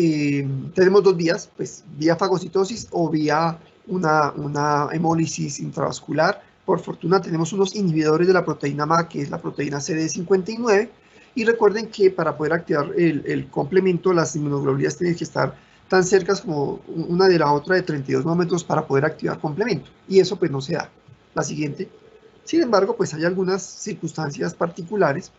tenemos dos vías, pues vía fagocitosis o vía una hemólisis intravascular. Por fortuna tenemos unos inhibidores de la proteína MAC, que es la proteína CD59, y recuerden que para poder activar el complemento, las inmunoglobulinas tienen que estar tan cercas como una de la otra de 32 nanómetros para poder activar complemento, y eso pues no se da. La siguiente. Sin embargo, pues hay algunas circunstancias particulares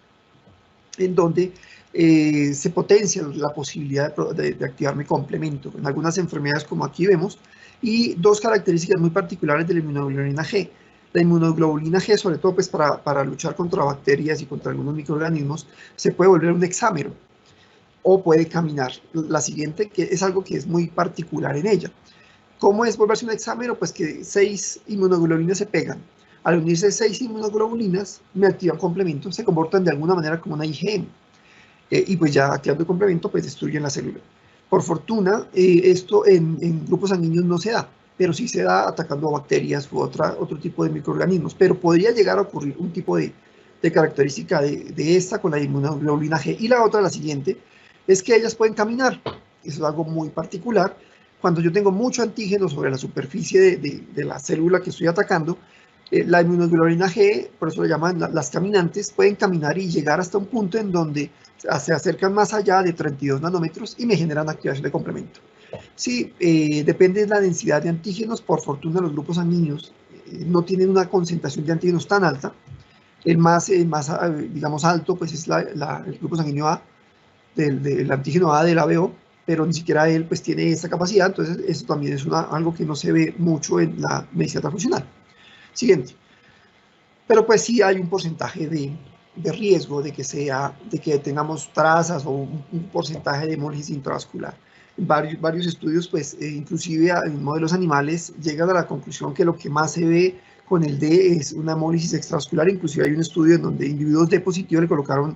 en donde se potencia la posibilidad de activar mi complemento en algunas enfermedades, como aquí vemos, y dos características muy particulares de la inmunoglobulina G. La inmunoglobulina G, sobre todo pues para luchar contra bacterias y contra algunos microorganismos, se puede volver un hexámero o puede caminar. La siguiente, que es algo que es muy particular en ella. ¿Cómo es volverse un hexámero? Pues que 6 inmunoglobulinas se pegan. Al unirse 6 inmunoglobulinas, me activan complemento, se comportan de alguna manera como una IgM. Y pues ya activando el complemento, pues destruyen la célula. Por fortuna, esto en grupos sanguíneos no se da, pero sí se da atacando a bacterias u otro tipo de microorganismos. Pero podría llegar a ocurrir un tipo de característica de esta con la inmunoglobulina G. Y la otra, la siguiente, es que ellas pueden caminar. Eso es algo muy particular. Cuando yo tengo mucho antígeno sobre la superficie de la célula que estoy atacando, la inmunoglobulina G, por eso le llaman las caminantes, pueden caminar y llegar hasta un punto en donde se acercan más allá de 32 nanómetros y me generan activación de complemento. Sí, depende de la densidad de antígenos. Por fortuna, los grupos sanguíneos no tienen una concentración de antígenos tan alta. El más digamos, alto pues es el grupo sanguíneo A, del antígeno A del ABO, pero ni siquiera él pues tiene esa capacidad. Entonces eso también es algo que no se ve mucho en la medicina transfusional. Siguiente. Pero pues sí hay un porcentaje de riesgo de que tengamos trazas o un porcentaje de hemólisis intravascular. Varios estudios, pues inclusive en modelos animales, llegan a la conclusión que lo que más se ve con el D es una hemólisis extravascular. Inclusive hay un estudio en donde individuos D positivos le colocaron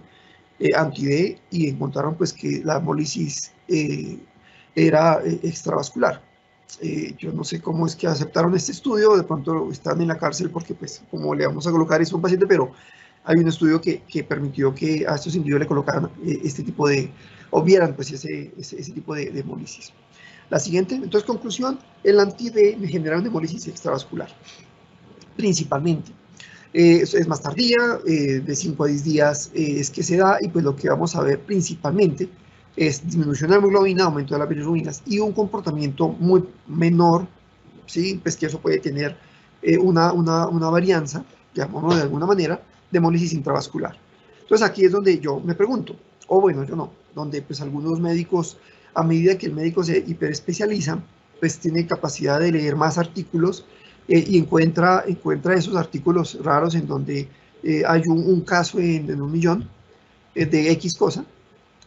anti-D y encontraron pues que la hemólisis era extravascular. Yo no sé cómo es que aceptaron este estudio, de pronto están en la cárcel porque pues como le vamos a colocar eso a un paciente, pero hay un estudio que permitió que a estos individuos le colocaran este tipo de, o vieran pues ese tipo de hemólisis. La siguiente, entonces conclusión, el anti-D me genera una hemólisis extravascular, principalmente. Es más tardía, de 5 a 10 días es que se da, y pues lo que vamos a ver principalmente es disminución de la hemoglobina, aumento de las bilirrubinas y un comportamiento muy menor, ¿sí? Pues que eso puede tener una varianza, llamémoslo de alguna manera, de hemólisis intravascular. Entonces aquí es donde yo me pregunto, o bueno, yo no, donde pues algunos médicos, a medida que el médico se hiperespecializa, pues tiene capacidad de leer más artículos y encuentra esos artículos raros en donde hay un caso en 1.000.000 de X cosa,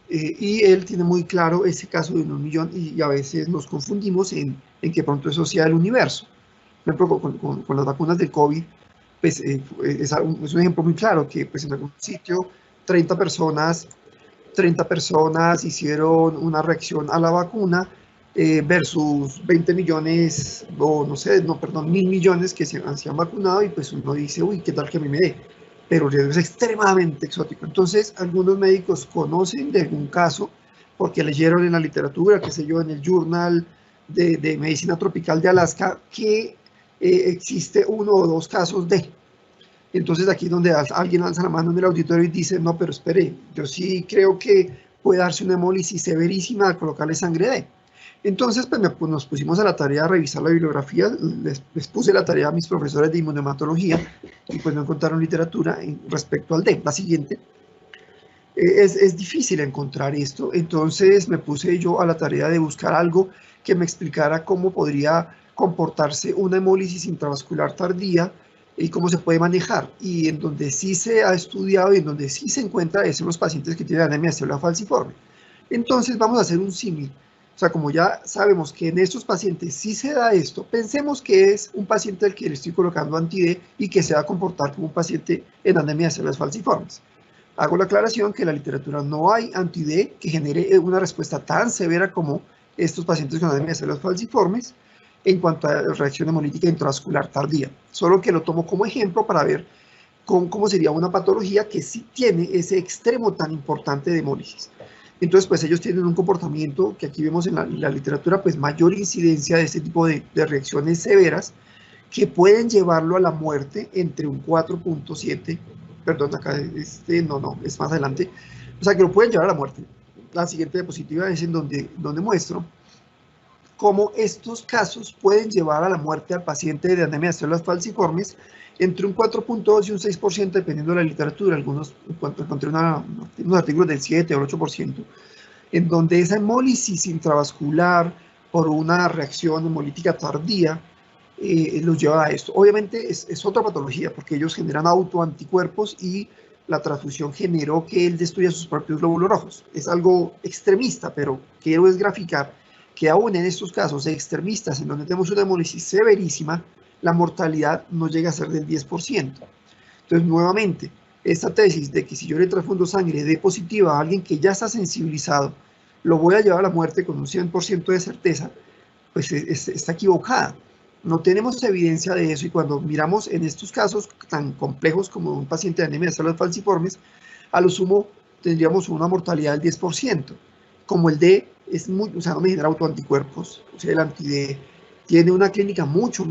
y él tiene muy claro ese caso de 1.000.000 y a veces nos confundimos en que pronto eso sea el universo. Por ejemplo, con las vacunas del COVID, pues es un ejemplo muy claro que pues en algún sitio 30 personas hicieron una reacción a la vacuna versus 20 millones, o no sé, no, perdón, 1.000.000.000 que se han vacunado, y pues uno dice, uy, ¿qué tal que a mí me dé? Pero el riesgo es extremadamente exótico. Entonces, algunos médicos conocen de algún caso porque leyeron en la literatura, qué sé yo, en el Journal de Medicina Tropical de Alaska, que existe 1 o 2 casos de. Entonces aquí es donde alguien alza la mano en el auditorio y dice, no, pero espere, yo sí creo que puede darse una hemólisis severísima al colocarle sangre D. Entonces pues nos pusimos a la tarea de revisar la bibliografía, les puse la tarea a mis profesores de inmunohematología y pues no encontraron literatura respecto al D. La siguiente. Es difícil encontrar esto, entonces me puse yo a la tarea de buscar algo que me explicara cómo podría comportarse una hemólisis intravascular tardía y cómo se puede manejar. Y en donde sí se ha estudiado y en donde sí se encuentra es en los pacientes que tienen anemia célula falciforme. Entonces vamos a hacer un símil. O sea, como ya sabemos que en estos pacientes sí se da esto, pensemos que es un paciente al que le estoy colocando anti-D y que se va a comportar como un paciente en anemia de células falciformes. Hago la aclaración que en la literatura no hay anti-D que genere una respuesta tan severa como estos pacientes con anemia de células falciformes en cuanto a reacción hemolítica intravascular tardía. Solo que lo tomo como ejemplo para ver cómo sería una patología que sí tiene ese extremo tan importante de hemólisis. Entonces, pues ellos tienen un comportamiento que aquí vemos en la literatura, pues mayor incidencia de este tipo de reacciones severas que pueden llevarlo a la muerte entre un 4.7, perdón, acá no, es más adelante, o sea que lo pueden llevar a la muerte. La siguiente diapositiva es en donde muestro cómo estos casos pueden llevar a la muerte al paciente de anemia de células falciformes entre un 4.2 y un 6%, dependiendo de la literatura. Algunos encontré unos artículos del 7 o el 8%, en donde esa hemólisis intravascular por una reacción hemolítica tardía los lleva a esto. Obviamente es otra patología porque ellos generan autoanticuerpos y la transfusión generó que él destruya sus propios glóbulos rojos. Es algo extremista, pero quiero es graficar que aún en estos casos extremistas, en donde tenemos una hemólisis severísima, la mortalidad no llega a ser del 10%. Entonces, nuevamente, esta tesis de que si yo le transfundo sangre D positiva a alguien que ya está sensibilizado, lo voy a llevar a la muerte con un 100% de certeza, pues está equivocada. No tenemos evidencia de eso, y cuando miramos en estos casos tan complejos como un paciente de anemia de células falciformes, a lo sumo tendríamos una mortalidad del 10%. Como el D es muy, o sea, no me genera autoanticuerpos, o sea, el anti-D tiene una clínica mucho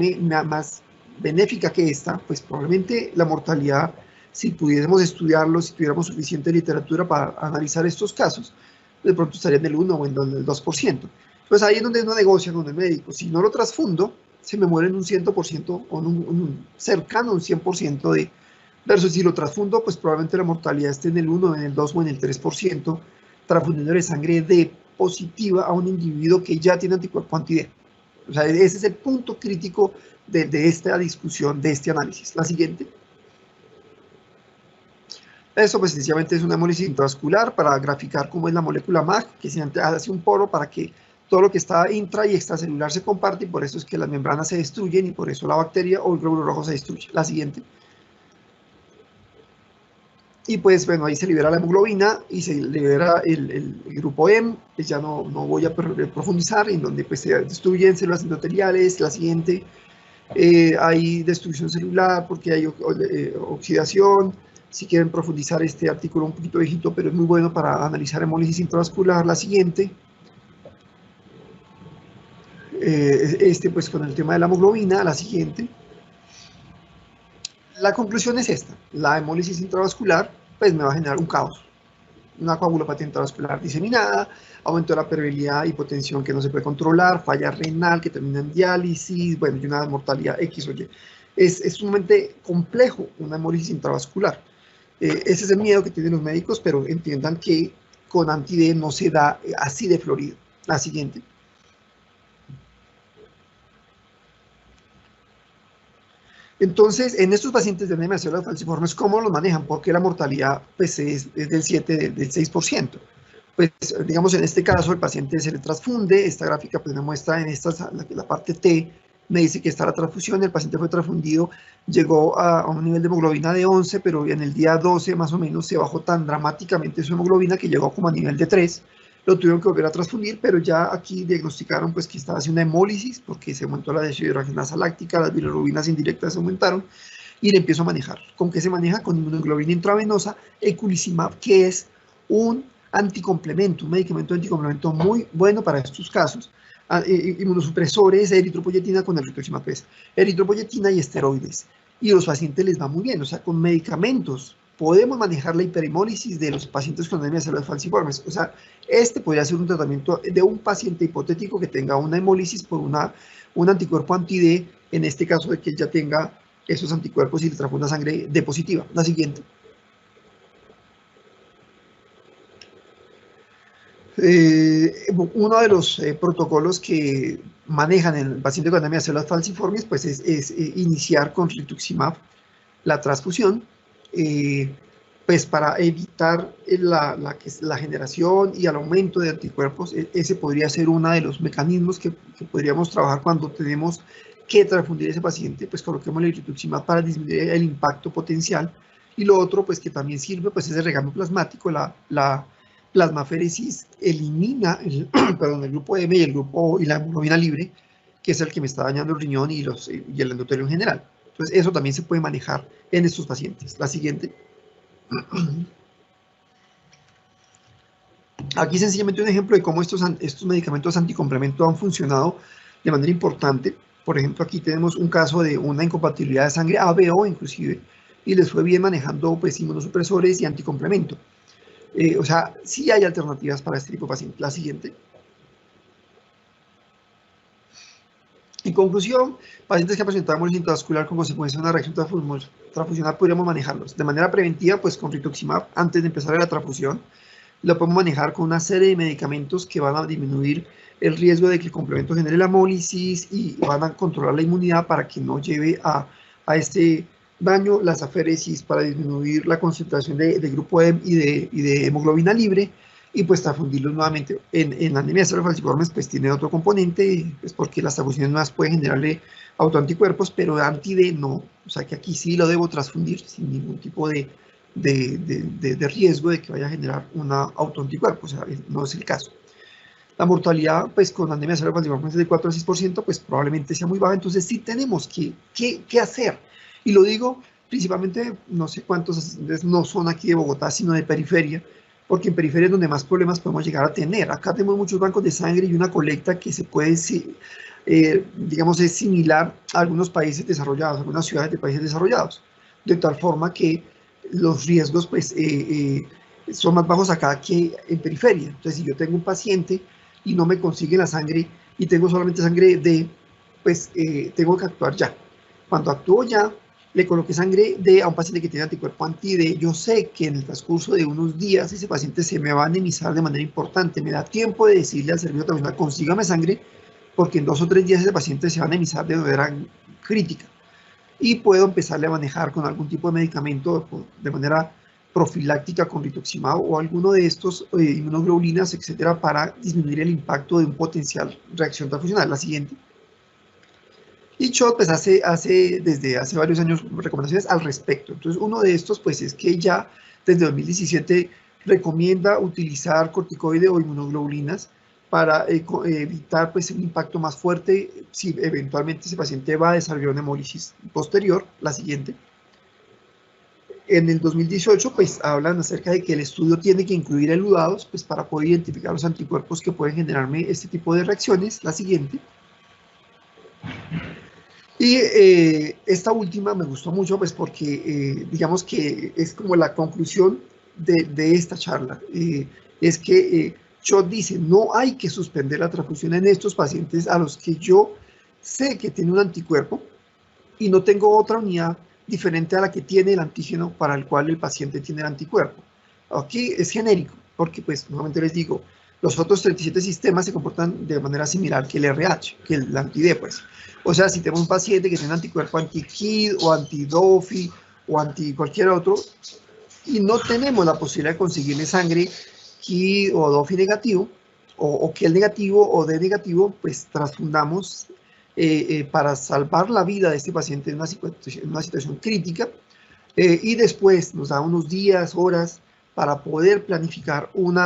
más benéfica que esta, pues probablemente la mortalidad, si pudiéramos estudiarlo, si tuviéramos suficiente literatura para analizar estos casos, de pronto estaría en el 1 o en el 2%. Pues ahí es donde uno negocia con el médico. Si no lo transfundo, se me muere en un 100% o en un cercano a un 100% de, versus si lo transfundo, pues probablemente la mortalidad esté en el 1, en el 2 o en el 3%, transfundiéndole sangre D positiva a un individuo que ya tiene anticuerpo anti-D. O sea, ese es el punto crítico de esta discusión, de este análisis. La siguiente. Esto pues sencillamente es una hemólisis intravascular para graficar cómo es la molécula MAG, que se hace un poro para que todo lo que está intra y extracelular se comparte, y por eso es que las membranas se destruyen y por eso la bacteria o el glóbulo rojo se destruye. La siguiente. Y pues bueno, ahí se libera la hemoglobina y se libera el grupo M, pues ya no voy a profundizar, en donde pues se destruyen células endoteliales. La siguiente, hay destrucción celular porque hay oxidación. Si quieren profundizar, este artículo un poquito viejito, pero es muy bueno para analizar hemólisis intravascular. La siguiente, pues con el tema de la hemoglobina. La siguiente. La conclusión es esta: la hemólisis intravascular pues me va a generar un caos, una coagulopatía intravascular diseminada, aumento de la permeabilidad, hipotensión que no se puede controlar, falla renal que termina en diálisis, bueno, y una mortalidad X o Y. Es sumamente complejo una hemólisis intravascular. Ese es el miedo que tienen los médicos, pero entiendan que con anti-D no se da así de florido. La siguiente. Entonces, en estos pacientes de anemia de células falciformes, ¿cómo los manejan? Porque la mortalidad pues, es del 6%. Pues, digamos, en este caso, el paciente se le transfunde. Esta gráfica pues, me muestra en esta, la parte T, me dice que está la transfusión, el paciente fue transfundido, llegó a un nivel de hemoglobina de 11, pero en el día 12 más o menos se bajó tan dramáticamente su hemoglobina que llegó como a nivel de 3. Lo tuvieron que volver a transfundir, pero ya aquí diagnosticaron pues, que estaba haciendo una hemólisis porque se aumentó la deshidrogenasa láctica, las bilirrubinas indirectas se aumentaron y le empiezo a manejar. ¿Con qué se maneja? Con inmunoglobina intravenosa, eculizumab, que es un anticomplemento, un medicamento anticomplemento muy bueno para estos casos. Inmunosupresores, eritropoyetina con el rituximab, eritropoyetina y esteroides. Y a los pacientes les va muy bien, o sea, con medicamentos podemos manejar la hiperhemólisis de los pacientes con anemia de células falciformes. O sea, este podría ser un tratamiento de un paciente hipotético que tenga una hemólisis por un anticuerpo anti-D, en este caso de que ya tenga esos anticuerpos y le transfunda sangre D positiva. La siguiente. Uno de los protocolos que manejan en el paciente con anemia de células falciformes pues es iniciar con rituximab la transfusión, pues para evitar la generación y el aumento de anticuerpos. Ese podría ser uno de los mecanismos que podríamos trabajar cuando tenemos que transfundir a ese paciente, pues coloquemos el rituximab para disminuir el impacto potencial. Y lo otro, pues que también sirve, pues es el regame plasmático. La plasmaféresis elimina el grupo M y el grupo y la hemoglobina libre, que es el que me está dañando el riñón y el endotelio en general. Entonces, eso también se puede manejar en estos pacientes. La siguiente. Aquí sencillamente un ejemplo de cómo estos medicamentos anticomplemento han funcionado de manera importante. Por ejemplo, aquí tenemos un caso de una incompatibilidad de sangre ABO inclusive, y les fue bien manejando pues, inmunosupresores y anticomplemento. O sea, sí hay alternativas para este tipo de pacientes. La siguiente. En conclusión, pacientes que presentaban hemólisis intravascular con consecuencia de una reacción transfusional podríamos manejarlos de manera preventiva, pues con rituximab antes de empezar la transfusión. Lo podemos manejar con una serie de medicamentos que van a disminuir el riesgo de que el complemento genere la hemólisis y van a controlar la inmunidad para que no lleve a este daño, las aféresis para disminuir la concentración de grupo M y de hemoglobina libre, y pues transfundirlos nuevamente. En anemia de células falciformes pues tiene otro componente, pues porque las transfusiones nuevas pueden generarle autoanticuerpos, pero anti-D no, o sea que aquí sí lo debo transfundir sin ningún tipo de riesgo de que vaya a generar una autoanticuerpo, o sea, no es el caso. La mortalidad, pues con anemia de células falciformes de 4 a 6%, pues probablemente sea muy baja. Entonces sí tenemos que hacer. Y lo digo principalmente, no sé cuántos asistentes no son aquí de Bogotá, sino de periferia, porque en periferia es donde más problemas podemos llegar a tener. Acá tenemos muchos bancos de sangre y una colecta que se puede, digamos, es similar a algunos países desarrollados, algunas ciudades de países desarrollados, de tal forma que los riesgos, pues, son más bajos acá que en periferia. Entonces, si yo tengo un paciente y no me consigue la sangre y tengo solamente sangre D, pues tengo que actuar ya. Cuando actúo ya, le coloqué sangre D a un paciente que tiene anticuerpo anti-D, yo sé que en el transcurso de unos días ese paciente se me va a anemizar de manera importante. Me da tiempo de decirle al servicio también, consígame sangre, porque en 2 o 3 días ese paciente se va a anemizar de manera crítica. Y puedo empezarle a manejar con algún tipo de medicamento de manera profiláctica con rituximab o alguno de estos inmunoglobulinas, etcétera, para disminuir el impacto de un potencial reacción transfusional. La siguiente. Y CHOT pues desde hace varios años recomendaciones al respecto. Entonces uno de estos pues es que ya desde 2017 recomienda utilizar corticoide o inmunoglobulinas para evitar pues un impacto más fuerte si eventualmente ese paciente va a desarrollar una hemólisis posterior. La siguiente. En el 2018 pues hablan acerca de que el estudio tiene que incluir eludados pues para poder identificar los anticuerpos que pueden generarme este tipo de reacciones. La siguiente. Y esta última me gustó mucho, pues porque digamos que es como la conclusión de esta charla. Es que Schott dice, no hay que suspender la transfusión en estos pacientes a los que yo sé que tiene un anticuerpo y no tengo otra unidad diferente a la que tiene el antígeno para el cual el paciente tiene el anticuerpo. Aquí es genérico, porque pues nuevamente les digo, los otros 37 sistemas se comportan de manera similar que el RH, que el anti-D, pues. O sea, si tenemos un paciente que tiene anticuerpo anti-KID o anti-DOFI o anti cualquier otro, y no tenemos la posibilidad de conseguirle sangre KID o DOFI negativo, o KID negativo o D negativo, pues transfundamos para salvar la vida de este paciente en una situación crítica, y después nos da unos días, horas, para poder planificar un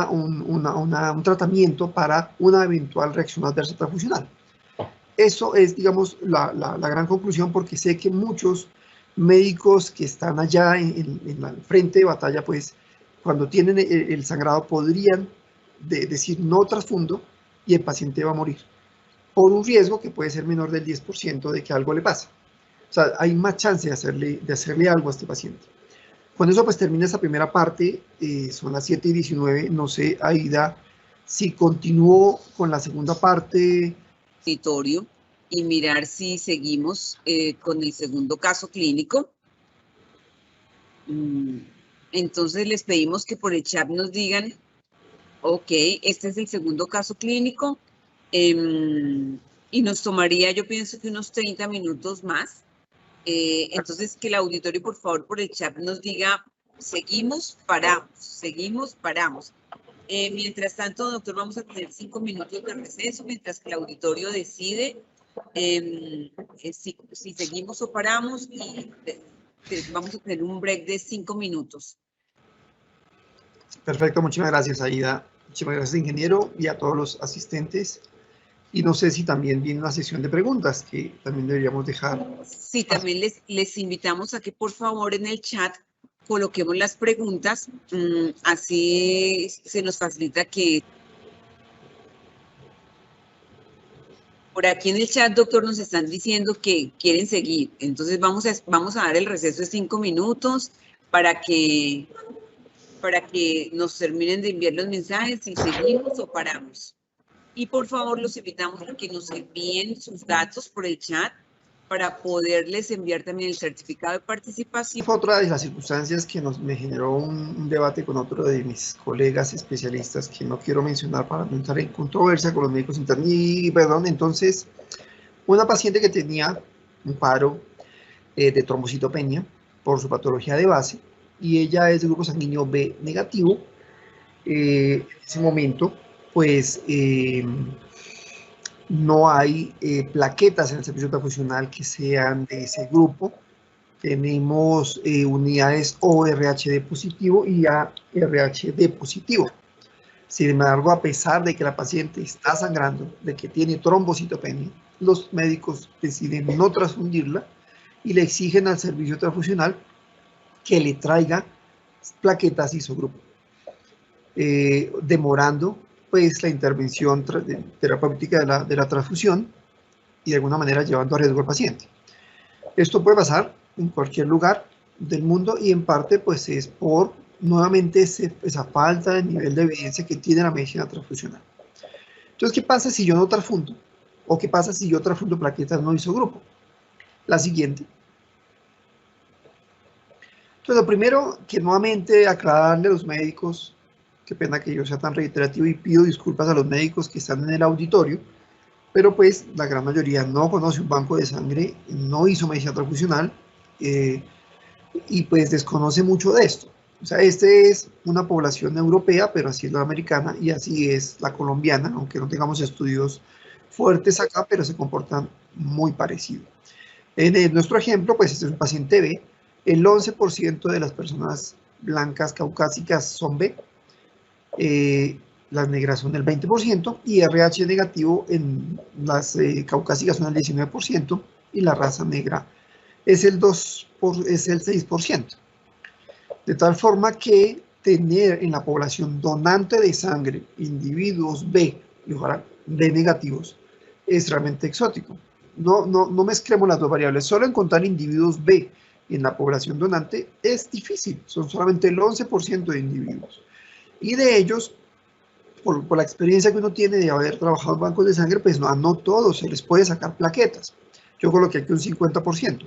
tratamiento para una eventual reacción adversa transfusional. Eso es, digamos, la gran conclusión, porque sé que muchos médicos que están allá en el frente de batalla, pues cuando tienen el sangrado podrían decir no transfundo y el paciente va a morir por un riesgo que puede ser menor del 10% de que algo le pasa. O sea, hay más chance de hacerle algo a este paciente. Con eso pues termina esa primera parte, son las 7:19, no sé, Aida, si continúo con la segunda parte. Y mirar si seguimos con el segundo caso clínico. Entonces les pedimos que por el chat nos digan, ok, este es el segundo caso clínico, y nos tomaría, yo pienso que unos 30 minutos más. Entonces que el auditorio por favor por el chat nos diga, seguimos, paramos. Mientras tanto, doctor, vamos a tener 5 minutos de receso mientras que el auditorio decide si seguimos o paramos, y vamos a tener un break de 5 minutos. Perfecto, muchísimas gracias, Aida. Muchísimas gracias, ingeniero, y a todos los asistentes. Y no sé si también viene una sesión de preguntas que también deberíamos dejar. Sí, también les invitamos a que por favor en el chat coloquemos las preguntas, así se nos facilita que... Por aquí en el chat, doctor, nos están diciendo que quieren seguir. Entonces vamos a dar el receso de 5 minutos para que nos terminen de enviar los mensajes, si seguimos o paramos. Y por favor los invitamos a que nos envíen sus datos por el chat para poderles enviar también el certificado de participación. Fue otra de las circunstancias que me generó un debate con otro de mis colegas especialistas que no quiero mencionar para no entrar en controversia con los médicos internos. Y perdón, entonces, una paciente que tenía un paro de trombocitopenia por su patología de base, y ella es de grupo sanguíneo B negativo, en ese momento, pues no hay plaquetas en el servicio transfusional que sean de ese grupo. Tenemos unidades ORHD positivo y ARHD positivo. Sin embargo, a pesar de que la paciente está sangrando, de que tiene trombocitopenia, los médicos deciden no transfundirla y le exigen al servicio transfusional que le traiga plaquetas isogrupo, demorando pues la intervención terapéutica de la transfusión y de alguna manera llevando a riesgo al paciente. Esto puede pasar en cualquier lugar del mundo y en parte pues es por nuevamente esa falta de nivel de evidencia que tiene la medicina transfusional. Entonces, ¿qué pasa si yo no transfundo? ¿O qué pasa si yo transfundo plaquetas no isogrupo? La siguiente. Entonces, lo primero que nuevamente aclararle a los médicos, qué pena que yo sea tan reiterativo y pido disculpas a los médicos que están en el auditorio, pero pues la gran mayoría no conoce un banco de sangre, no hizo medicina transfusional y pues desconoce mucho de esto. O sea, este es una población europea, pero así es la americana y así es la colombiana, aunque no tengamos estudios fuertes acá, pero se comportan muy parecido. En nuestro ejemplo, pues este es un paciente B. El 11% de las personas blancas caucásicas son B. Las negras son el 20% y RH negativo en las caucásicas son el 19% y la raza negra es el 6%. De tal forma que tener en la población donante de sangre individuos B y ojalá B negativos es realmente exótico. no mezclemos las dos variables. Solo encontrar individuos B en la población donante es difícil. Son solamente el 11% de individuos. Y de ellos, por la experiencia que uno tiene de haber trabajado en bancos de sangre, pues no todos se les puede sacar plaquetas. Yo coloqué aquí un 50%.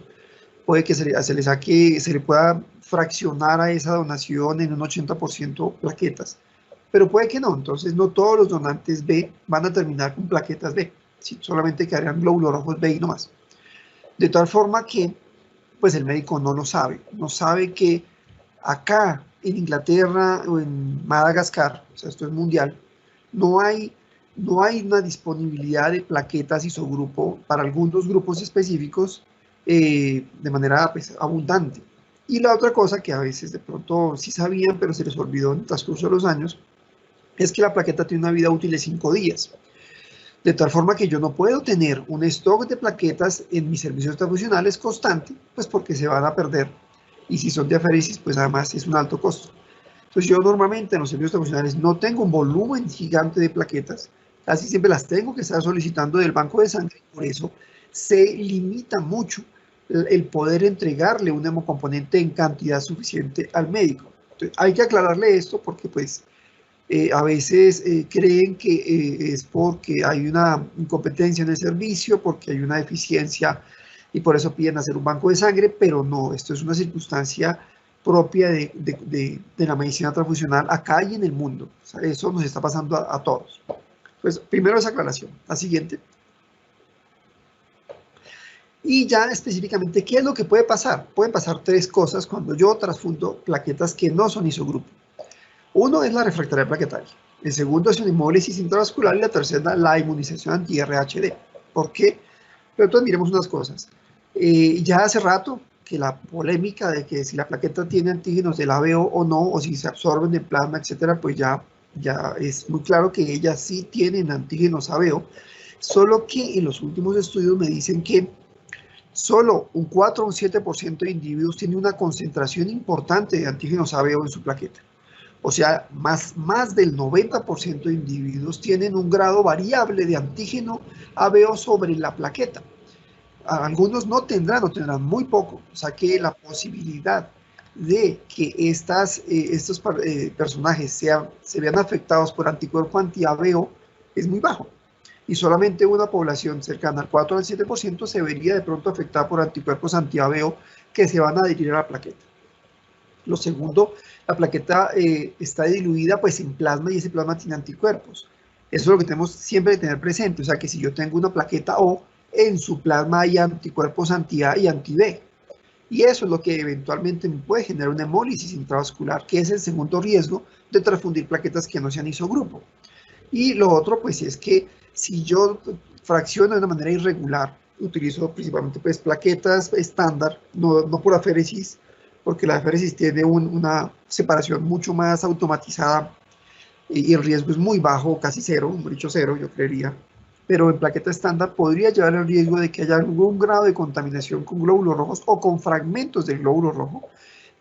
Puede que se le pueda fraccionar a esa donación en un 80% plaquetas, pero puede que no. Entonces, no todos los donantes B van a terminar con plaquetas B, ¿sí? Solamente quedarían glóbulos rojos B y no más. De tal forma que, pues el médico no lo sabe. No sabe que acá en Inglaterra o en Madagascar, o sea, esto es mundial, no hay una disponibilidad de plaquetas isogrupo para algunos grupos específicos de manera pues, abundante. Y la otra cosa que a veces de pronto sí sabían, pero se les olvidó en el transcurso de los años, es que la plaqueta tiene una vida útil de 5 días. De tal forma que yo no puedo tener un stock de plaquetas en mis servicios transfusionales constante, pues porque se van a perder. Y si son de aféresis, pues además es un alto costo. Entonces yo normalmente en los servicios transfusionales no tengo un volumen gigante de plaquetas, casi siempre las tengo que estar solicitando del banco de sangre, por eso se limita mucho el poder entregarle un hemocomponente en cantidad suficiente al médico. Entonces, hay que aclararle esto porque pues a veces creen que es porque hay una incompetencia en el servicio, porque hay una deficiencia y por eso piden hacer un banco de sangre, pero no, esto es una circunstancia propia de la medicina transfusional acá y en el mundo. O sea, eso nos está pasando a todos. Pues primero esa aclaración. La siguiente. Y ya específicamente, ¿qué es lo que puede pasar? Pueden pasar 3 cosas cuando yo transfundo plaquetas que no son isogrupo. Uno es la refractaria plaquetaria. El segundo es una hemólisis intravascular y la tercera la inmunización anti-RHD. ¿Por qué? Pero entonces miremos unas cosas. Ya hace rato que la polémica de que si la plaqueta tiene antígenos del ABO o no, o si se absorben del plasma, etcétera, pues ya es muy claro que ellas sí tienen antígenos ABO, solo que en los últimos estudios me dicen que solo un 4 o un 7% de individuos tiene una concentración importante de antígenos ABO en su plaqueta. O sea, más del 90% de individuos tienen un grado variable de antígeno ABO sobre la plaqueta. Algunos no tendrán muy poco. O sea que la posibilidad de que estos personajes se vean afectados por anticuerpo anti-ABO es muy bajo. Y solamente una población cercana al 4 al 7% se vería de pronto afectada por anticuerpos anti-ABO que se van a adherir a la plaqueta. Lo segundo, la plaqueta está diluida pues en plasma y ese plasma tiene anticuerpos. Eso es lo que tenemos siempre que tener presente. O sea que si yo tengo una plaqueta O, en su plasma hay anticuerpos anti-A y anti-B. Y eso es lo que eventualmente me puede generar una hemólisis intravascular, que es el segundo riesgo de transfundir plaquetas que no sean isogrupo. Y lo otro pues es que si yo fracciono de una manera irregular, utilizo principalmente pues plaquetas estándar, no por aféresis, porque la aféresis tiene una separación mucho más automatizada y el riesgo es muy bajo, casi cero, un dicho cero, yo creería. Pero en plaqueta estándar podría llevar el riesgo de que haya algún grado de contaminación con glóbulos rojos o con fragmentos del glóbulo rojo,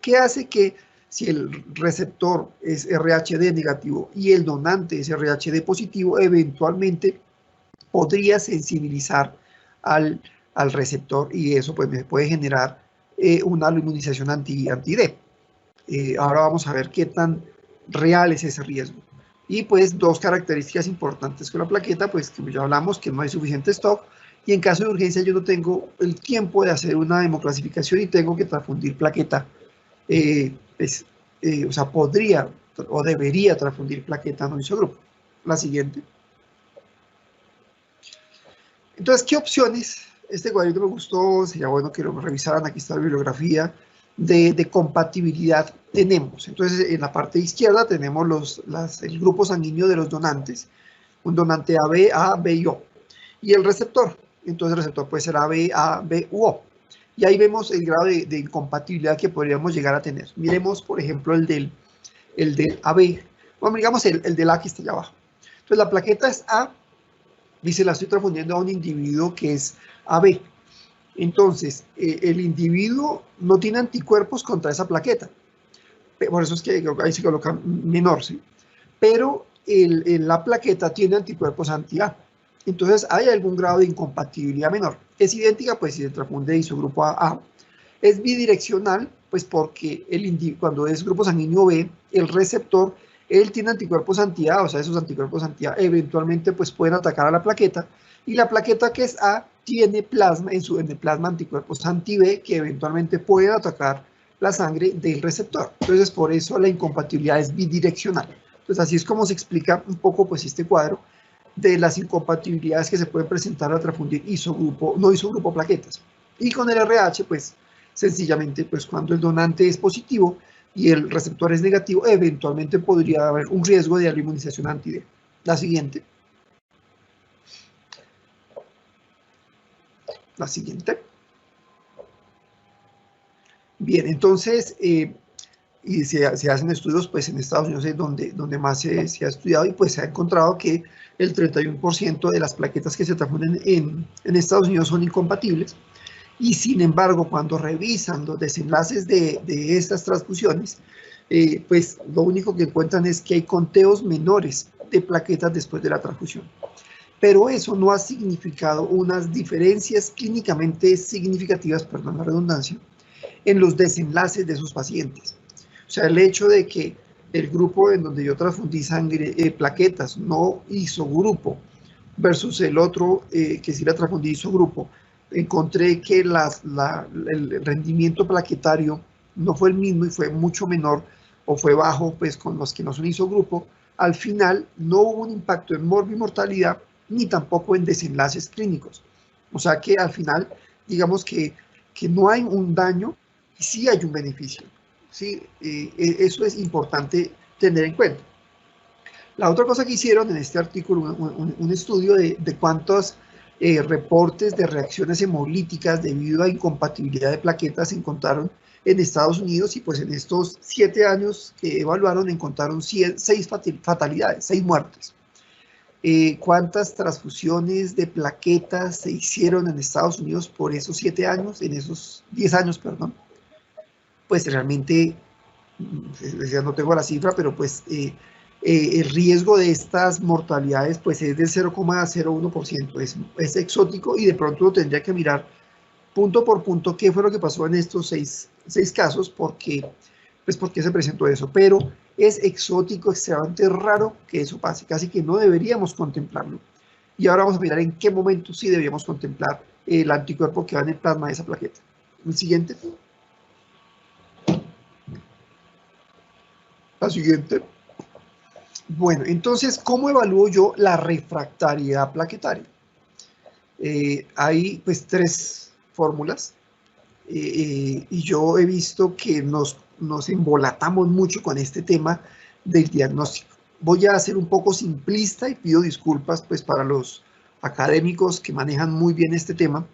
que hace que si el receptor es RHD negativo y el donante es RHD positivo, eventualmente podría sensibilizar al receptor y eso pues me puede generar una inmunización anti-D. Ahora vamos a ver qué tan real es ese riesgo. Y pues 2 características importantes con la plaqueta, pues que ya hablamos que no hay suficiente stock y en caso de urgencia yo no tengo el tiempo de hacer una hemoclasificación y tengo que transfundir plaqueta. O sea, podría o debería transfundir plaqueta no isogrupo. La siguiente. Entonces, ¿qué opciones? Este cuadrito me gustó, sería bueno que lo revisaran, aquí está la bibliografía de compatibilidad tenemos. Entonces, en la parte izquierda tenemos el grupo sanguíneo de los donantes, un donante AB, A, B y O, y el receptor. Entonces, el receptor puede ser AB, A, B u O. Y ahí vemos el grado de incompatibilidad que podríamos llegar a tener. Miremos, por ejemplo, el del AB. Bueno, digamos el del A que está allá abajo. Entonces, la plaqueta es A, y se la estoy transfundiendo a un individuo que es AB. Entonces, el individuo no tiene anticuerpos contra esa plaqueta. Por eso es que ahí se coloca menor, ¿sí? Pero la plaqueta tiene anticuerpos anti-A. entonces hay algún grado de incompatibilidad menor. Es idéntica, pues si se transfunde de isogrupo A. Es bidireccional, pues porque cuando es grupo sanguíneo B, el receptor, él tiene anticuerpos anti-A, o sea, esos anticuerpos anti-A eventualmente pues pueden atacar a la plaqueta, y la plaqueta que es A tiene plasma, en el plasma anticuerpos anti-B que eventualmente pueden atacar la sangre del receptor. Entonces, por eso la incompatibilidad es bidireccional. Entonces, así es como se explica un poco pues este cuadro de las incompatibilidades que se pueden presentar al transfundir no isogrupo plaquetas. Y con el RH, pues, sencillamente, pues cuando el donante es positivo y el receptor es negativo, eventualmente podría haber un riesgo de inmunización anti-D. La siguiente. La siguiente. Bien, entonces, y se hacen estudios, pues en Estados Unidos es donde más se ha estudiado, y pues se ha encontrado que el 31% de las plaquetas que se transfunden en Estados Unidos son incompatibles. Y sin embargo, cuando revisan los desenlaces de estas transfusiones, pues lo único que encuentran es que hay conteos menores de plaquetas después de la transfusión. Pero eso no ha significado unas diferencias clínicamente significativas, perdón la redundancia, en los desenlaces de esos pacientes. O sea, el hecho de que el grupo en donde yo transfundí sangre, plaquetas, no isogrupo, versus el otro que sí la transfundí isogrupo, encontré que el rendimiento plaquetario no fue el mismo y fue mucho menor o fue bajo pues con los que no son isogrupo. Al final no hubo un impacto en morbimortalidad ni tampoco en desenlaces clínicos. O sea que al final digamos que no hay un daño y sí hay un beneficio. ¿Sí? Eso es importante tener en cuenta. La otra cosa que hicieron en este artículo, un estudio de cuántos reportes de reacciones hemolíticas debido a incompatibilidad de plaquetas se encontraron en Estados Unidos, y pues en estos 7 años que evaluaron encontraron 6 fatalidades, 6 muertes. ¿Cuántas transfusiones de plaquetas se hicieron en Estados Unidos por esos 7 años, en esos 10 años, perdón? Pues realmente, ya no tengo la cifra, pero pues el riesgo de estas mortalidades pues es del 0,01%, es exótico, y de pronto lo tendría que mirar punto por punto qué fue lo que pasó en estos 6 casos, porque se presentó eso, pero es exótico, extremadamente raro que eso pase, casi que no deberíamos contemplarlo. Y ahora vamos a mirar en qué momento sí deberíamos contemplar el anticuerpo que va en el plasma de esa plaqueta. El siguiente. La siguiente. Bueno, entonces, ¿cómo evalúo yo la refractariedad plaquetaria? Hay pues 3 fórmulas, y yo he visto que nos embolatamos mucho con este tema del diagnóstico. Voy a ser un poco simplista y pido disculpas pues para los académicos que manejan muy bien este tema,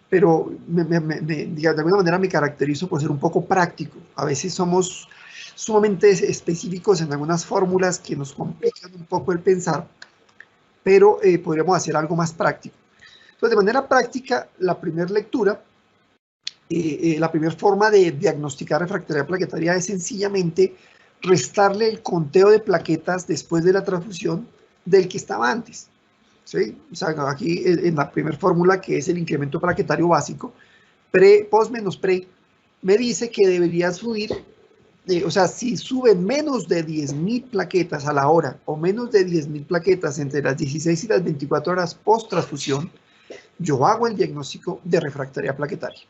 pero de alguna manera me caracterizo por ser un poco práctico. A veces somos sumamente específicos en algunas fórmulas que nos complican un poco el pensar, pero podríamos hacer algo más práctico. Entonces, de manera práctica, la primera lectura, la primera forma de diagnosticar refractariedad plaquetaria es sencillamente restarle el conteo de plaquetas después de la transfusión del que estaba antes. ¿Sí? O sea, aquí en la primera fórmula, que es el incremento plaquetario básico, post menos pre, me dice que debería subir, o sea, si suben menos de 10.000 plaquetas a la hora o menos de 10.000 plaquetas entre las 16 y las 24 horas post transfusión, yo hago el diagnóstico de refractariedad plaquetaria.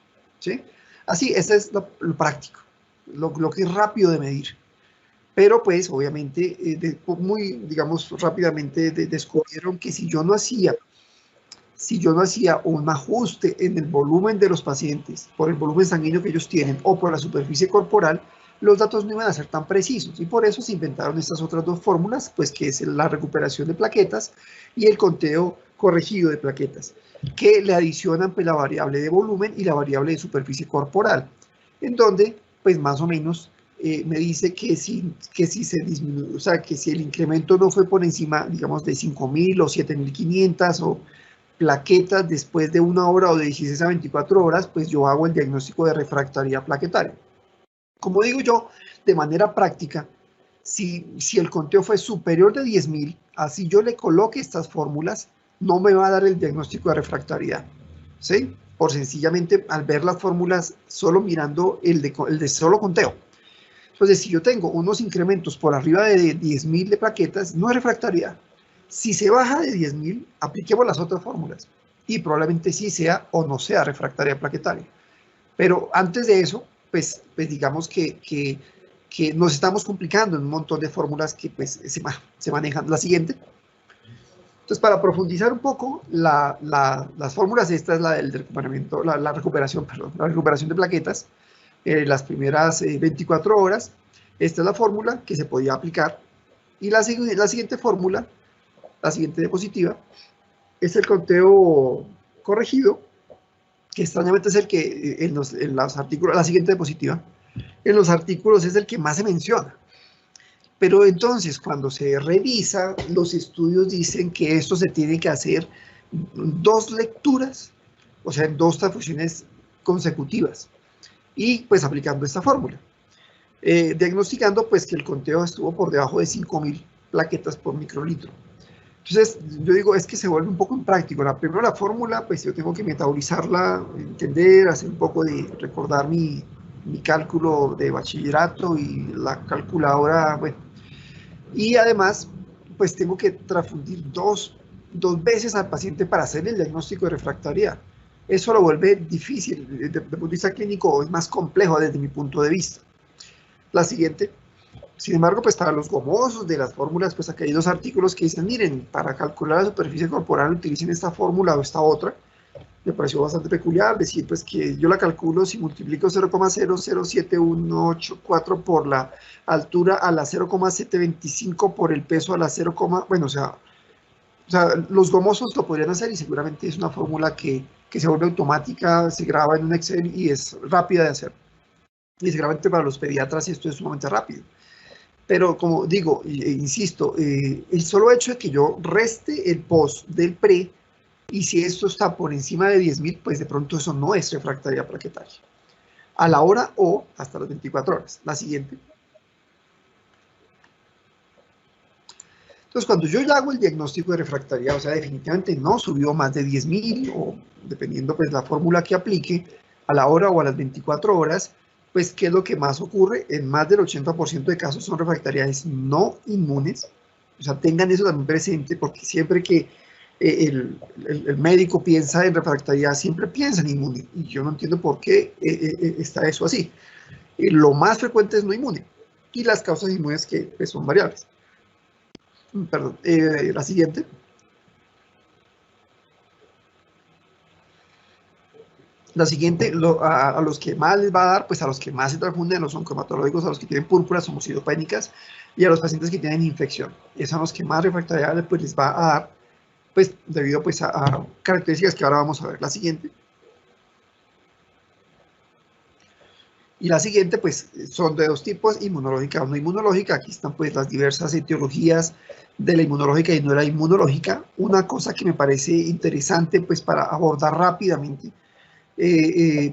¿Sí? Así, ese es lo práctico, lo que es rápido de medir. Pero pues obviamente muy, digamos, rápidamente descubrieron que si yo no hacía un ajuste en el volumen de los pacientes por el volumen sanguíneo que ellos tienen o por la superficie corporal, los datos no iban a ser tan precisos, y por eso se inventaron estas otras 2 fórmulas, pues que es la recuperación de plaquetas y el conteo corregido de plaquetas, que le adicionan pues la variable de volumen y la variable de superficie corporal, en donde pues más o menos me dice que si se disminuye, o sea, que si el incremento no fue por encima, digamos, de 5.000 o 7.500 o plaquetas después de 1 hora o de 16 a 24 horas, pues yo hago el diagnóstico de refractariedad plaquetaria. Como digo yo, de manera práctica, si el conteo fue superior de 10.000, así yo le coloque estas fórmulas, no me va a dar el diagnóstico de refractariedad, ¿sí? Por sencillamente al ver las fórmulas solo mirando el de solo conteo. Entonces, si yo tengo unos incrementos por arriba de 10.000 de plaquetas, no es refractariedad. Si se baja de 10.000, apliquemos las otras fórmulas y probablemente sí sea o no sea refractaria plaquetaria. Pero antes de eso, pues digamos que nos estamos complicando en un montón de fórmulas que pues, se manejan. La siguiente. Entonces, para profundizar un poco, las fórmulas, esta es la del recuperamiento, la recuperación de plaquetas, las primeras 24 horas. Esta es la fórmula que se podía aplicar. Y la siguiente fórmula, la siguiente diapositiva, es el conteo corregido, que extrañamente es el que en los artículos, la siguiente diapositiva, en los artículos es el que más se menciona. Pero entonces, cuando se revisa, los estudios dicen que esto se tiene que hacer 2 lecturas, o sea, en 2 transfusiones consecutivas, y pues aplicando esta fórmula. Diagnosticando pues que el conteo estuvo por debajo de 5.000 plaquetas por microlitro. Entonces, yo digo, es que se vuelve un poco impráctico. Primero la fórmula, pues yo tengo que metabolizarla, entender, hacer un poco de recordar mi cálculo de bachillerato y la calculadora, bueno. Y además, pues tengo que transfundir dos veces al paciente para hacer el diagnóstico de refractariedad. Eso lo vuelve difícil, desde el punto de vista clínico es más complejo desde mi punto de vista. La siguiente. Sin embargo, pues para los gomosos de las fórmulas, pues acá hay 2 artículos que dicen, miren, para calcular la superficie corporal utilicen esta fórmula o esta otra. Me pareció bastante peculiar decir, pues que yo la calculo si multiplico 0,007184 por la altura a la 0,725 por el peso a la 0, bueno, o sea, los gomosos lo podrían hacer y seguramente es una fórmula que se vuelve automática, se graba en un Excel y es rápida de hacer. Y seguramente para los pediatras esto es sumamente rápido. Pero como digo, insisto, el solo hecho de que yo reste el post del pre, y si esto está por encima de 10.000, pues de pronto eso no es refractaria plaquetaria. A la hora o hasta las 24 horas. La siguiente. Entonces, cuando yo ya hago el diagnóstico de refractaria, o sea, definitivamente no subió más de 10.000, o dependiendo pues la fórmula que aplique, a la hora o a las 24 horas, pues, ¿qué es lo que más ocurre? En más del 80% de casos son refractariedades no inmunes. O sea, tengan eso también presente, porque siempre que el médico piensa en refractariedad, siempre piensa en inmune. Y yo no entiendo por qué está eso así. Lo más frecuente es no inmune. Y las causas inmunes que pues, son variables. Perdón, la siguiente. La siguiente, a los que más les va a dar, pues a los que más se transfunden, los oncohematológicos, a los que tienen púrpuras homocitopénicas y a los pacientes que tienen infección. Esos son los que más refractariedad pues, les va a dar, pues debido pues, a características que ahora vamos a ver. La siguiente. Y la siguiente, pues, son de 2 tipos, inmunológica o no inmunológica. Aquí están, pues, las diversas etiologías de la inmunológica y no de la inmunológica. Una cosa que me parece interesante, pues, para abordar rápidamente,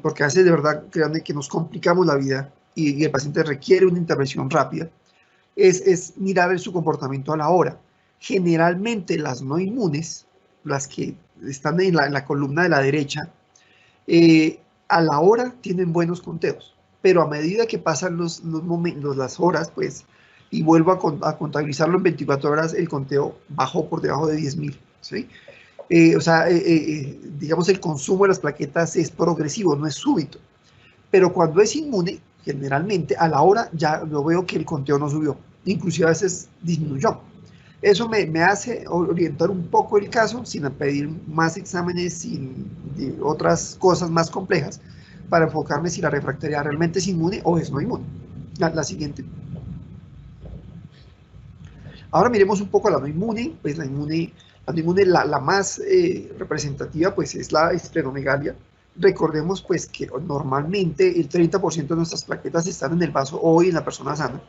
porque a veces de verdad, créanme que nos complicamos la vida y el paciente requiere una intervención rápida, es mirar su comportamiento a la hora. Generalmente las no inmunes, las que están en la columna de la derecha, a la hora tienen buenos conteos, pero a medida que pasan los momentos, las horas, pues, y vuelvo a contabilizarlo en 24 horas, el conteo bajó por debajo de 10.000, ¿sí? O sea, digamos, el consumo de las plaquetas es progresivo, no es súbito. Pero cuando es inmune, generalmente a la hora ya yo veo que el conteo no subió, inclusive a veces disminuyó. Eso me hace orientar un poco el caso sin pedir más exámenes, sin otras cosas más complejas, para enfocarme si la refractaria realmente es inmune o es no inmune. La siguiente. Ahora miremos un poco a la no inmune, pues la más representativa pues es la esplenomegalia. Recordemos pues que normalmente el 30% de nuestras plaquetas están en el vaso o en la persona sana,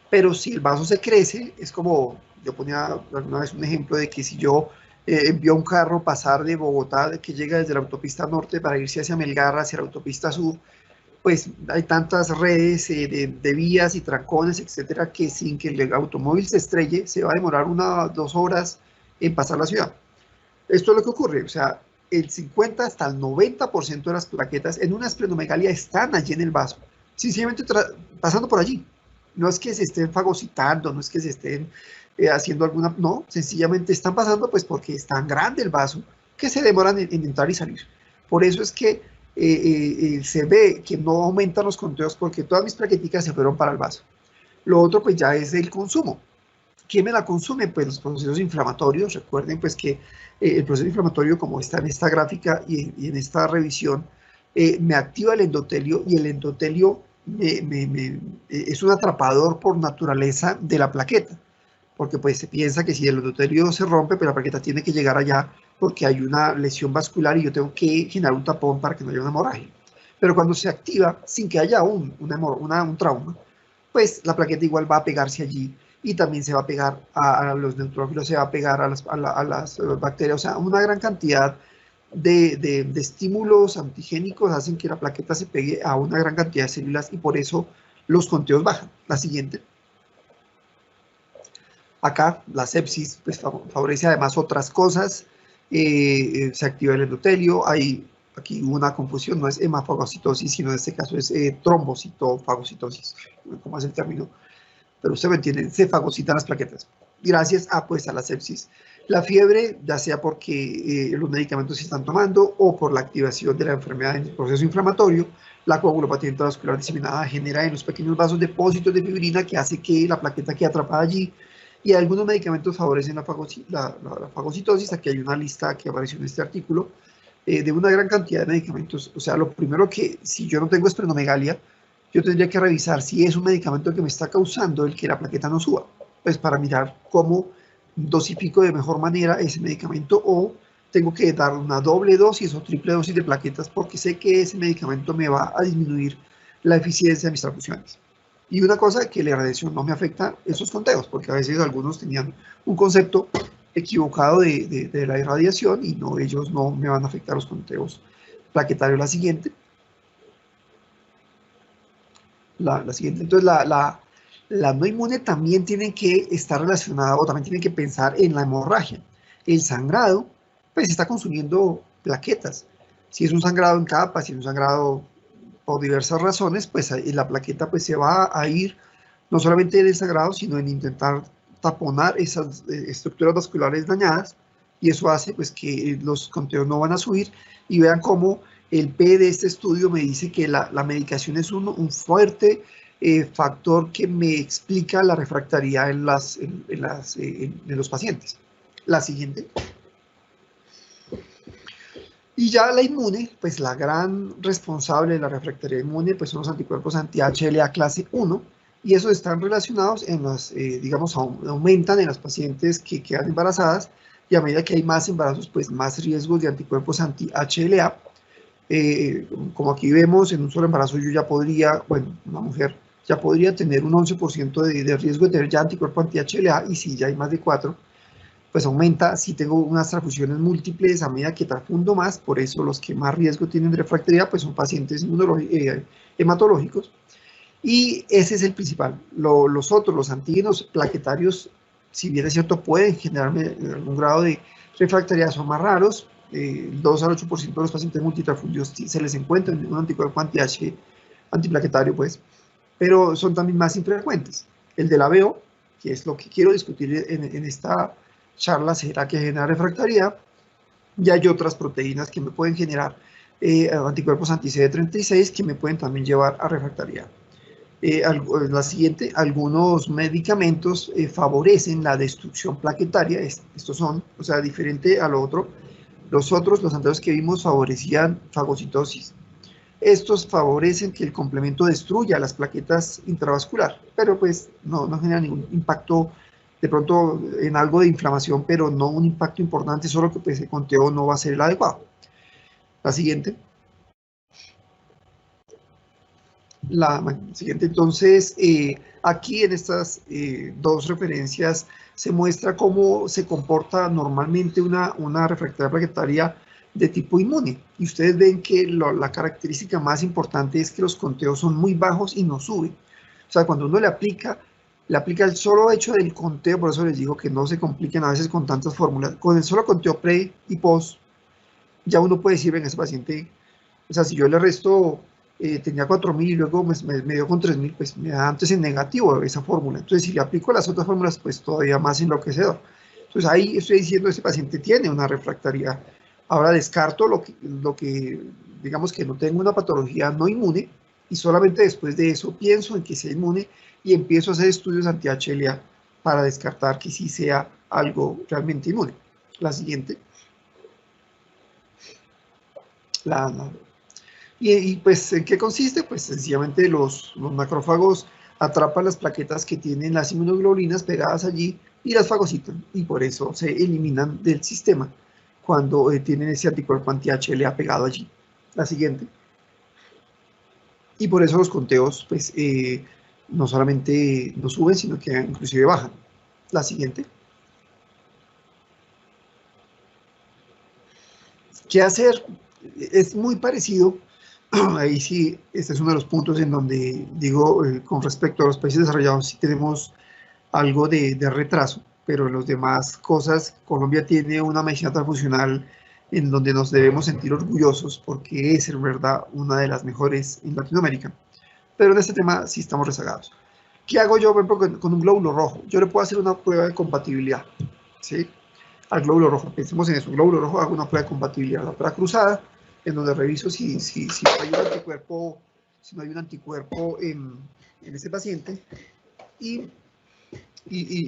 pero si el vaso se crece, es como, yo ponía alguna vez un ejemplo de que si yo envío un carro pasar de Bogotá, que llega desde la autopista norte para irse hacia Melgar, hacia la autopista sur, pues hay tantas redes de vías y trancones, etcétera, que sin que el automóvil se estrelle, se va a demorar 1 o 2 horas en pasar la ciudad. Esto es lo que ocurre, o sea, el 50 hasta el 90% de las plaquetas en una esplenomegalia están allí en el vaso, sencillamente pasando por allí. No es que se estén fagocitando, no es que se estén haciendo alguna, no, sencillamente están pasando pues porque es tan grande el vaso que se demoran en entrar y salir. Por eso es que se ve que no aumentan los conteos porque todas mis plaqueticas se fueron para el vaso. Lo otro pues ya es el consumo. ¿Quién me la consume? Pues los procesos inflamatorios. Recuerden pues que el proceso inflamatorio, como está en esta gráfica y en esta revisión, me activa el endotelio, y el endotelio es un atrapador por naturaleza de la plaqueta, porque pues se piensa que si el endotelio se rompe, pues la plaqueta tiene que llegar allá porque hay una lesión vascular y yo tengo que generar un tapón para que no haya una hemorragia. Pero cuando se activa sin que haya un trauma, pues la plaqueta igual va a pegarse allí y también se va a pegar a los neutrófilos, se va a pegar a las bacterias, o sea, una gran cantidad de estímulos antigénicos hacen que la plaqueta se pegue a una gran cantidad de células y por eso los conteos bajan. La siguiente. Acá la sepsis pues, favorece además otras cosas, se activa el endotelio, hay aquí una confusión, no es hemafagocitosis, sino en este caso es trombocitofagocitosis, como es el término, pero usted me entiende, se fagocitan las plaquetas, gracias a, pues, a la sepsis. La fiebre, ya sea porque los medicamentos se están tomando o por la activación de la enfermedad en el proceso inflamatorio, la coagulopatía intravascular diseminada genera en los pequeños vasos depósitos de fibrina que hace que la plaqueta quede atrapada allí, y algunos medicamentos favorecen la fagocitosis. Aquí hay una lista que apareció en este artículo de una gran cantidad de medicamentos. O sea, lo primero que, si yo no tengo esplenomegalia, yo tendría que revisar si es un medicamento que me está causando el que la plaqueta no suba, pues para mirar cómo dosifico de mejor manera ese medicamento, o tengo que dar una doble dosis o triple dosis de plaquetas porque sé que ese medicamento me va a disminuir la eficiencia de mis transfusiones. Y una cosa que la radiación no me afecta esos conteos, porque a veces algunos tenían un concepto equivocado de la irradiación y no, ellos no me van a afectar los conteos plaquetarios. La siguiente. La siguiente. Entonces, la no inmune también tiene que estar relacionada, o también tiene que pensar en la hemorragia. El sangrado, pues está consumiendo plaquetas. Si es un sangrado en capa, si es un sangrado por diversas razones, pues la plaqueta pues se va a ir no solamente en el sangrado, sino en intentar taponar esas estructuras vasculares dañadas, y eso hace pues que los conteos no van a subir. Y vean cómo el P de este estudio me dice que la medicación es un fuerte factor que me explica la refractaridad en los pacientes. La siguiente. Y ya la inmune, pues la gran responsable de la refractaria inmune, pues son los anticuerpos anti-HLA clase 1, y esos están relacionados en las, digamos, aumentan en las pacientes que quedan embarazadas, y a medida que hay más embarazos, pues más riesgos de anticuerpos anti-HLA. Como aquí vemos, en un solo embarazo yo ya podría, bueno, una mujer ya podría tener un 11% de riesgo de tener ya anticuerpo anti-HLA, y si ya hay más de 4, pues aumenta si tengo unas transfusiones múltiples a medida que transfundo más. Por eso los que más riesgo tienen de refractaria pues son pacientes hematológicos, y ese es el principal. Los otros, los antígenos plaquetarios, si bien es cierto, pueden generarme algún grado de refractaria, son más raros. 2 al 8% de los pacientes multitransfusios se les encuentra un anticuerpo antiplaquetario, pues, pero son también más infrecuentes. El de la BO, que es lo que quiero discutir en esta charla, será que genera refractaria, y hay otras proteínas que me pueden generar anticuerpos anti-CD36 que me pueden también llevar a refractaria. La siguiente, algunos medicamentos favorecen la destrucción plaquetaria. Estos son, o sea, diferente a lo otro. Los anteriores que vimos favorecían fagocitosis. Estos favorecen que el complemento destruya las plaquetas intravascular, pero pues no genera ningún impacto, de pronto en algo de inflamación, pero no un impacto importante, solo que pues el conteo no va a ser el adecuado. La siguiente. La siguiente, entonces, aquí en estas dos referencias se muestra cómo se comporta normalmente una refractaria plaquetaria de tipo inmune, y ustedes ven que la característica más importante es que los conteos son muy bajos y no suben. O sea, cuando uno le aplica le aplica el solo hecho del conteo, por eso les digo que no se compliquen a veces con tantas fórmulas. Con el solo conteo pre y post, ya uno puede decir, venga, ese paciente, o sea, si yo le resto, tenía 4.000 y luego me dio con 3.000, pues me da antes en negativo esa fórmula. Entonces, si le aplico las otras fórmulas, pues todavía más enloquecedor. Entonces, ahí estoy diciendo, ese paciente tiene una refractaridad. Ahora descarto lo que digamos que no tengo una patología no inmune, y solamente después de eso pienso en que sea inmune y empiezo a hacer estudios anti-HLA para descartar que sí sea algo realmente inmune. La siguiente. Y pues, ¿en qué consiste? Pues sencillamente los macrófagos atrapan las plaquetas que tienen las inmunoglobulinas pegadas allí y las fagocitan, y por eso se eliminan del sistema cuando tienen ese anticuerpo anti-HLA pegado allí. La siguiente. Y por eso los conteos, pues, no solamente no suben, sino que inclusive bajan. La siguiente. ¿Qué hacer? Es muy parecido. Ahí sí, este es uno de los puntos en donde digo, con respecto a los países desarrollados, sí tenemos algo de retraso, pero en las demás cosas, Colombia tiene una medicina transfusional en donde nos debemos sentir orgullosos porque es en verdad una de las mejores en Latinoamérica. Pero en este tema sí estamos rezagados. ¿Qué hago yo, por ejemplo, con un glóbulo rojo? Yo le puedo hacer una prueba de compatibilidad, ¿sí? Al glóbulo rojo, pensemos en eso, un glóbulo rojo, hago una prueba de compatibilidad, la prueba cruzada, en donde reviso si no hay un anticuerpo en ese paciente, y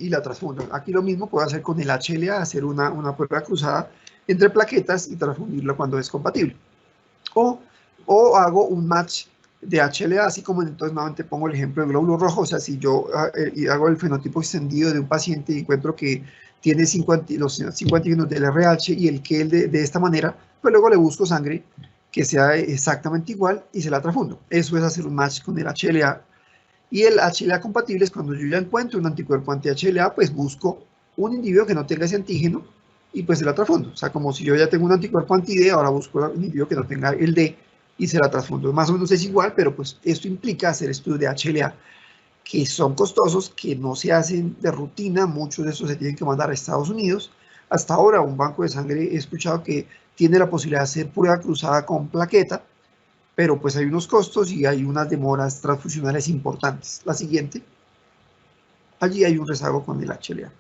la transfundo. Aquí lo mismo puedo hacer con el HLA, hacer una prueba cruzada entre plaquetas y transfundirlo cuando es compatible. O hago un match de HLA, así como entonces nuevamente pongo el ejemplo del glóbulo rojo. O sea, si yo hago el fenotipo extendido de un paciente y encuentro que tiene los 5 antígenos del RH y el que de esta manera, pues luego le busco sangre que sea exactamente igual y se la transfundo. Eso es hacer un match con el HLA. Y el HLA compatible es cuando yo ya encuentro un anticuerpo anti-HLA, pues busco un individuo que no tenga ese antígeno y pues se la transfundo. O sea, como si yo ya tengo un anticuerpo anti-D, ahora busco un individuo que no tenga el D y se la transfundo. Más o menos es igual, pero pues esto implica hacer estudios de HLA que son costosos, que no se hacen de rutina. Muchos de estos se tienen que mandar a Estados Unidos. Hasta ahora un banco de sangre he escuchado que tiene la posibilidad de hacer prueba cruzada con plaqueta, pero pues hay unos costos y hay unas demoras transfusionales importantes. La siguiente. Allí hay un rezago con el HLA.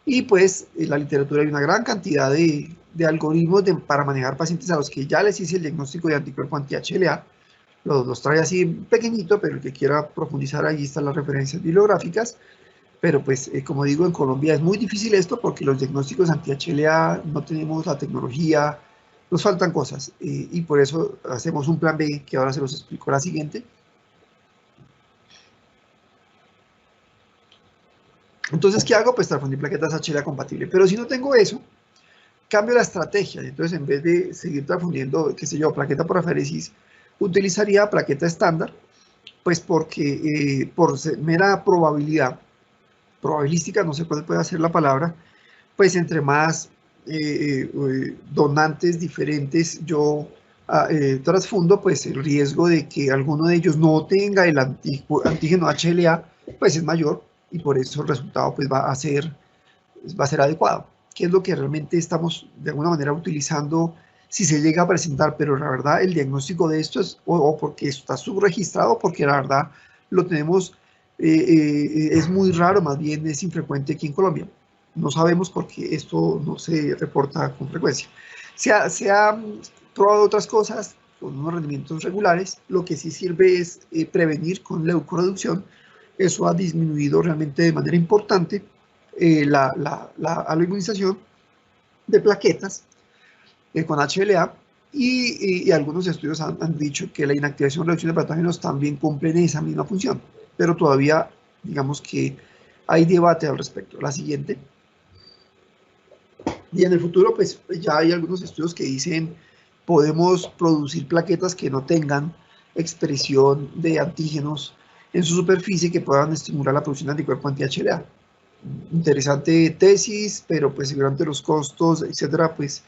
Y pues en la literatura hay una gran cantidad de algoritmos para manejar pacientes a los que ya les hice el diagnóstico de anticuerpo anti-HLA. Los trae así pequeñito, pero el que quiera profundizar, allí están las referencias bibliográficas. Pero pues, como digo, en Colombia es muy difícil esto porque los diagnósticos anti-HLA no tenemos la tecnología, nos faltan cosas, y por eso hacemos un plan B que ahora se los explico la siguiente. Entonces, ¿qué hago? Pues transfundir plaquetas HLA compatible. Pero si no tengo eso, cambio la estrategia. Entonces, en vez de seguir transfundiendo, qué sé yo, plaqueta por aféresis, utilizaría plaqueta estándar, pues porque por mera probabilística, no sé cuál puede ser la palabra, pues entre más donantes diferentes yo transfundo, pues el riesgo de que alguno de ellos no tenga el antígeno HLA, pues es mayor, y por eso el resultado pues va a ser adecuado. ¿Qué es lo que realmente estamos de alguna manera utilizando si se llega a presentar? Pero la verdad el diagnóstico de esto es o porque está subregistrado, porque la verdad lo tenemos, es muy raro, más bien es infrecuente aquí en Colombia. No sabemos porque esto no se reporta con frecuencia. Se ha probado otras cosas con unos rendimientos regulares. Lo que sí sirve es prevenir con leucoreducción. Eso ha disminuido realmente de manera importante la aloinmunización de plaquetas con HLA, y algunos estudios han dicho que la inactivación o reducción de patógenos también cumplen esa misma función, pero todavía digamos que hay debate al respecto. La siguiente. Y en el futuro pues ya hay algunos estudios que dicen podemos producir plaquetas que no tengan expresión de antígenos en su superficie que puedan estimular la producción de anticuerpo anti-HLA. Interesante tesis, pero pues seguramente los costos, etcétera, pues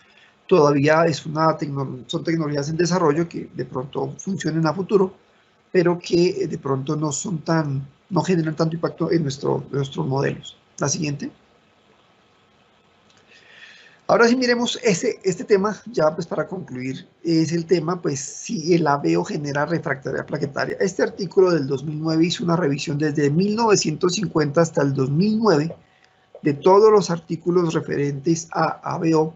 todavía son tecnologías en desarrollo que de pronto funcionen a futuro, pero que de pronto no son tan no generan tanto impacto en nuestros modelos. La siguiente. Ahora sí miremos este tema, ya pues para concluir, es el tema, pues si el ABO genera refractaria plaquetaria. Este artículo del 2009 hizo una revisión desde 1950 hasta el 2009 de todos los artículos referentes a ABO.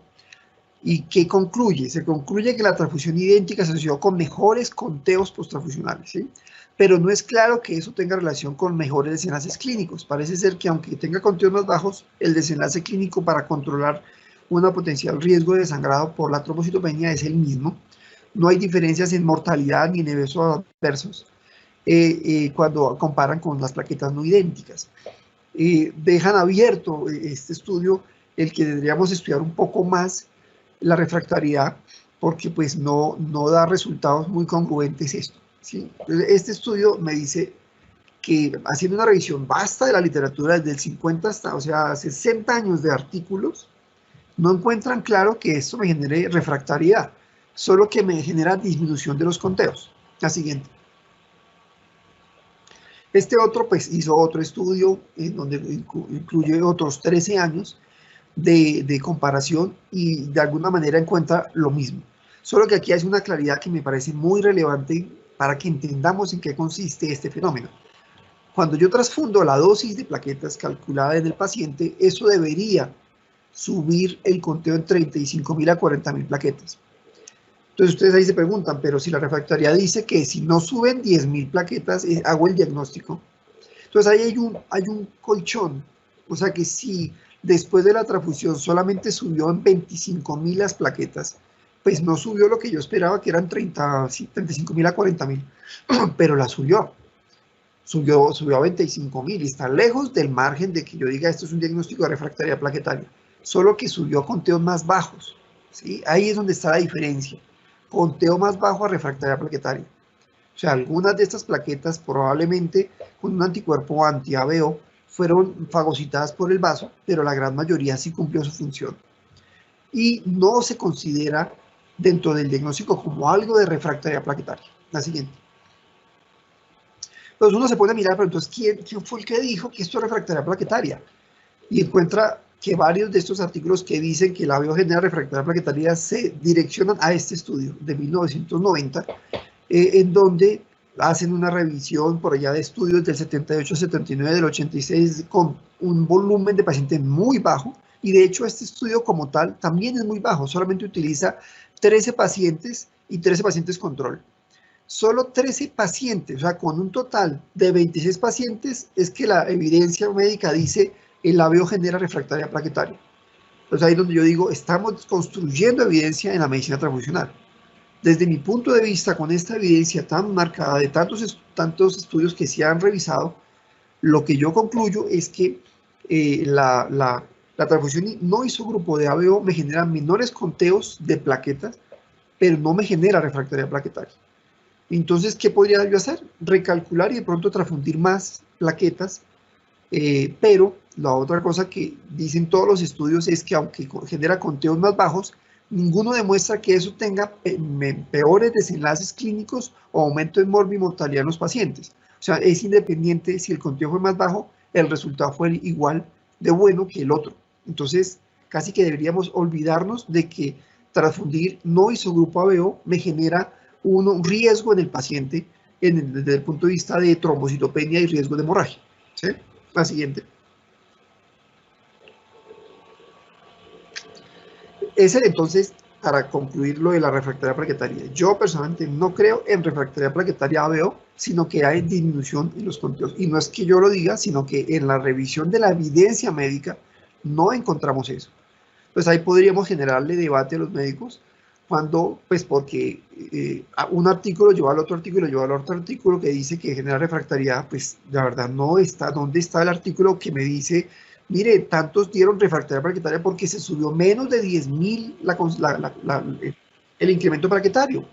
¿Y qué concluye? Se concluye que la transfusión idéntica se asoció con mejores conteos posttransfusionales, ¿sí? Pero no es claro que eso tenga relación con mejores desenlaces clínicos. Parece ser que aunque tenga conteos más bajos, el desenlace clínico para controlar una potencial riesgo de sangrado por la trombocitopenia es el mismo. No hay diferencias en mortalidad ni en eventos adversos cuando comparan con las plaquetas no idénticas. Dejan abierto este estudio el que deberíamos estudiar un poco más la refractariedad, porque pues no da resultados muy congruentes esto, ¿sí? Este estudio me dice que haciendo una revisión vasta de la literatura desde el 50 hasta, o sea, 60 años de artículos, no encuentran claro que esto me genere refractariedad, solo que me genera disminución de los conteos. La siguiente. Este otro pues hizo otro estudio en donde incluye otros 13 años de comparación y de alguna manera encuentra lo mismo. Solo que aquí hay una claridad que me parece muy relevante para que entendamos en qué consiste este fenómeno. Cuando yo transfundo la dosis de plaquetas calculada en el paciente, eso debería subir el conteo en 35.000 a 40.000 plaquetas. Entonces ustedes ahí se preguntan, pero si la refractaria dice que si no suben 10.000 plaquetas, hago el diagnóstico. Entonces ahí hay un colchón, o sea que si después de la transfusión solamente subió en 25.000 las plaquetas, pues no subió lo que yo esperaba, que eran 35.000 a 40.000, pero la subió a 25.000 y está lejos del margen de que yo diga esto es un diagnóstico de refractaria plaquetaria, solo que subió a conteos más bajos, ¿sí? Ahí es donde está la diferencia, conteo más bajo a refractaria plaquetaria. O sea, algunas de estas plaquetas probablemente con un anticuerpo anti-ABO fueron fagocitadas por el vaso, pero la gran mayoría sí cumplió su función. Y no se considera dentro del diagnóstico como algo de refractaria plaquetaria. La siguiente. Entonces uno se pone a mirar, pero entonces, ¿quién fue el que dijo que esto es refractaria plaquetaria? Y encuentra que varios de estos artículos que dicen que la ABO genera refractaria plaquetaria se direccionan a este estudio de 1990, en donde hacen una revisión por allá de estudios del 78, 79, del 86, con un volumen de pacientes muy bajo, y de hecho este estudio como tal también es muy bajo, solamente utiliza 13 pacientes y 13 pacientes control. Solo 13 pacientes, o sea, con un total de 26 pacientes, es que la evidencia médica dice el ABO genera refractaria plaquetaria. Entonces ahí es donde yo digo, estamos construyendo evidencia en la medicina transfusional. Desde mi punto de vista, con esta evidencia tan marcada de tantos estudios que se han revisado, lo que yo concluyo es que la transfusión no isogrupo de ABO me genera menores conteos de plaquetas, pero no me genera refractaria plaquetaria. Entonces, ¿qué podría yo hacer? Recalcular y de pronto transfundir más plaquetas, pero la otra cosa que dicen todos los estudios es que aunque genera conteos más bajos, ninguno demuestra que eso tenga peores desenlaces clínicos o aumento en morbimortalidad en los pacientes. O sea, es independiente si el conteo fue más bajo, el resultado fue igual de bueno que el otro. Entonces, casi que deberíamos olvidarnos de que transfundir no isogrupo ABO me genera un riesgo en el paciente desde el punto de vista de trombocitopenia y riesgo de hemorragia. ¿Sí? La siguiente. Ese entonces, para concluir lo de la refractaria plaquetaria, yo personalmente no creo en refractaria plaquetaria ABO, sino que hay disminución en los conteos. Y no es que yo lo diga, sino que en la revisión de la evidencia médica no encontramos eso. Pues ahí podríamos generarle debate a los médicos cuando, pues porque un artículo lleva al otro artículo, lleva al otro artículo que dice que genera refractariedad, pues la verdad no está. ¿Dónde está el artículo que me dice, mire, tantos dieron refractaria plaquetaria porque se subió menos de 10.000 el incremento plaquetario?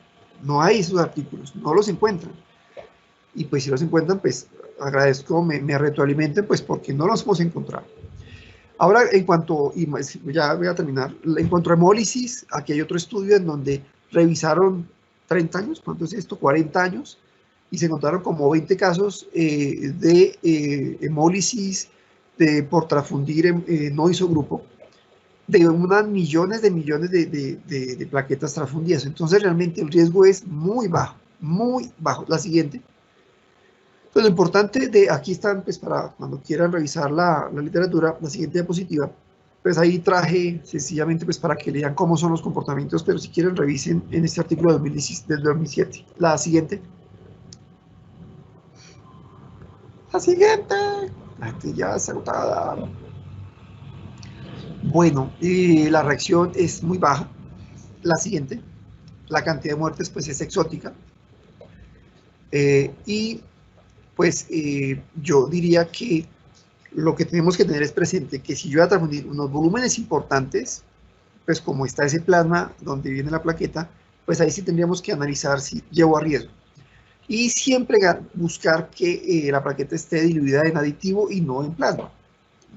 No hay esos artículos, no los encuentran. Y pues si los encuentran, pues agradezco, me retroalimenten, pues porque no los hemos encontrado. Ahora, en cuanto, y ya voy a terminar, en cuanto a hemólisis, aquí hay otro estudio en donde revisaron 30 años, ¿cuánto es esto? 40 años, y se encontraron como 20 casos de hemólisis por transfundir no isogrupo, de unas millones de plaquetas transfundidas. Entonces realmente el riesgo es muy bajo, muy bajo. La siguiente. Pues lo importante de aquí están, pues para cuando quieran revisar la literatura, la siguiente diapositiva, pues ahí traje sencillamente pues para que lean cómo son los comportamientos, pero si quieren revisen en este artículo del 2007. La siguiente. La siguiente. La gente ya está agotada. Bueno, la reacción es muy baja. La siguiente. La cantidad de muertes pues es exótica. Y pues yo diría que lo que tenemos que tener es presente que si yo voy a transfundir unos volúmenes importantes, pues como está ese plasma donde viene la plaqueta, pues ahí sí tendríamos que analizar si llevo a riesgo. Y siempre buscar que la plaqueta esté diluida en aditivo y no en plasma.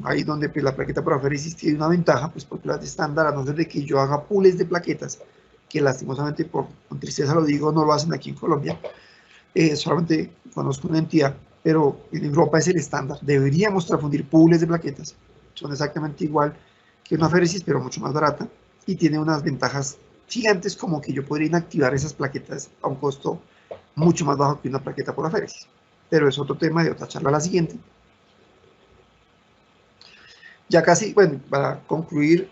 Ahí donde pues, la plaqueta por aféresis tiene una ventaja, pues porque las de estándar, a no ser de que yo haga pools de plaquetas, que lastimosamente con tristeza lo digo, no lo hacen aquí en Colombia, solamente conozco una entidad, pero en Europa es el estándar. Deberíamos transfundir pools de plaquetas. Son exactamente igual que una aféresis, pero mucho más barata y tiene unas ventajas gigantes como que yo podría inactivar esas plaquetas a un costo mucho más bajo que una plaqueta por aféresis. Pero es otro tema de otra charla. La siguiente. Ya casi, bueno, para concluir,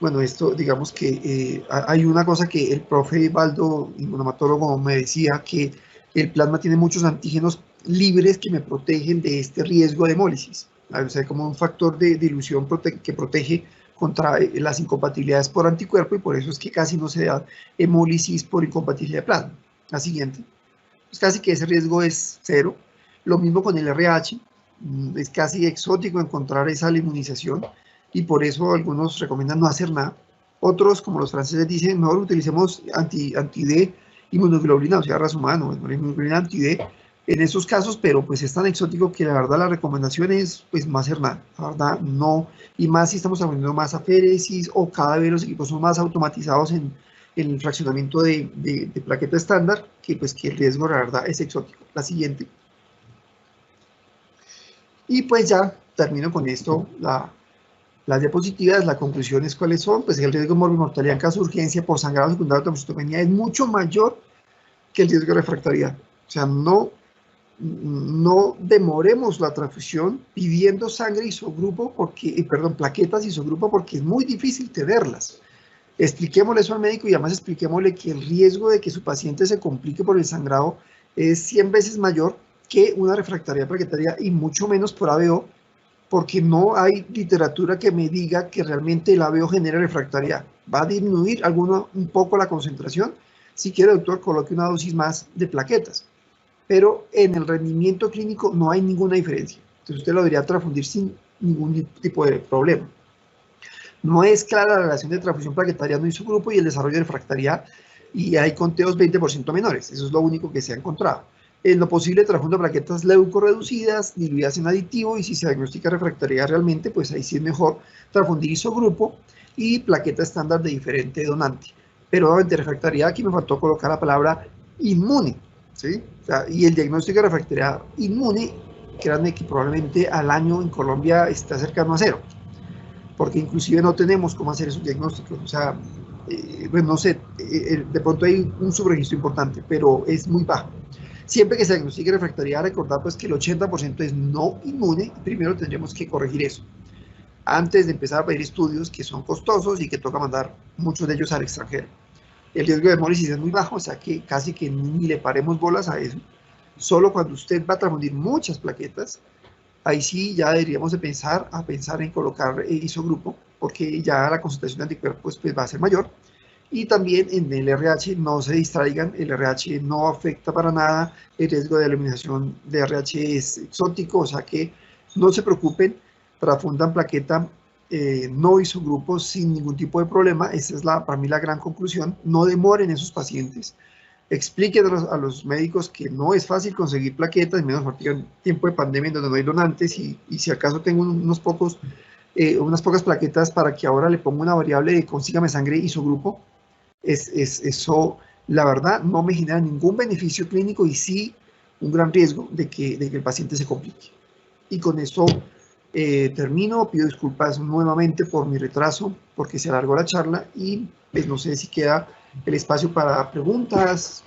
bueno, esto digamos que hay una cosa que el profe Baldo, inmunomatólogo, me decía, que el plasma tiene muchos antígenos libres que me protegen de este riesgo de hemólisis. O sea, como un factor de dilución que protege contra las incompatibilidades por anticuerpo, y por eso es que casi no se da hemólisis por incompatibilidad de plasma. La siguiente. Pues casi que ese riesgo es cero. Lo mismo con el RH. Es casi exótico encontrar esa inmunización y por eso algunos recomiendan no hacer nada. Otros, como los franceses, dicen mejor utilicemos anti-D inmunoglobulina, o sea, raza humana, inmunoglobulina anti-D en esos casos, pero pues es tan exótico que la verdad la recomendación es pues no hacer nada, la verdad no, y más si estamos aprendiendo más aféresis o cada vez los equipos son más automatizados en el fraccionamiento de plaqueta estándar, que pues que el riesgo la verdad es exótico. La siguiente. Y pues ya termino con esto, las diapositivas, las conclusiones cuáles son, pues el riesgo de morbimortalidad en caso de urgencia por sangrado secundario de trombocitopenia es mucho mayor que el riesgo de refractariedad. O sea, no demoremos la transfusión pidiendo sangre isogrupo, plaquetas isogrupo, porque es muy difícil tenerlas. Expliquémosle eso al médico y además expliquémosle que el riesgo de que su paciente se complique por el sangrado es 100 veces mayor que una refractaria plaquetaria y mucho menos por ABO, porque no hay literatura que me diga que realmente el ABO genera refractaria. Va a disminuir un poco la concentración. Si quiere, doctor, coloque una dosis más de plaquetas. Pero en el rendimiento clínico no hay ninguna diferencia. Entonces usted lo debería transfundir sin ningún tipo de problema. No es clara la relación de transfusión plaquetaria no isogrupo y el desarrollo de refractaria, y hay conteos 20% menores. Eso es lo único que se ha encontrado. En lo posible, transfundo plaquetas leucorreducidas, diluidas en aditivo, y si se diagnostica refractaria realmente, pues ahí sí es mejor transfundir isogrupo y plaqueta estándar de diferente donante. Pero nuevamente, refractaria, aquí me faltó colocar la palabra inmune, ¿sí? O sea, y el diagnóstico de refractaria inmune, créanme que probablemente al año en Colombia está cercano a cero, porque inclusive no tenemos cómo hacer esos diagnósticos. O sea, pues no sé, de pronto hay un subregistro importante, pero es muy bajo. Siempre que se diagnostique refractaria, recordar pues que el 80% es no inmune, y primero tendríamos que corregir eso, antes de empezar a pedir estudios que son costosos y que toca mandar muchos de ellos al extranjero. El riesgo de hemólisis es muy bajo, o sea que casi que ni le paremos bolas a eso. Solo cuando usted va a transfundir muchas plaquetas, ahí sí ya deberíamos de pensar en colocar isogrupo, porque ya la concentración de anticuerpos pues va a ser mayor. Y también en el RH no se distraigan, el RH no afecta para nada, el riesgo de eliminación de RH es exótico, o sea que no se preocupen, transfundan plaqueta no isogrupos sin ningún tipo de problema. Esa es para mí la gran conclusión. No demoren esos pacientes, expliquen a los médicos que no es fácil conseguir plaquetas, menos en tiempo de pandemia donde no hay donantes, y si acaso tengo unas pocas plaquetas para que ahora le ponga una variable de consígame sangre isogrupo. Eso la verdad no me genera ningún beneficio clínico y sí un gran riesgo de que el paciente se complique. Y con esto termino, pido disculpas nuevamente por mi retraso, porque se alargó la charla y pues no sé si queda el espacio para preguntas.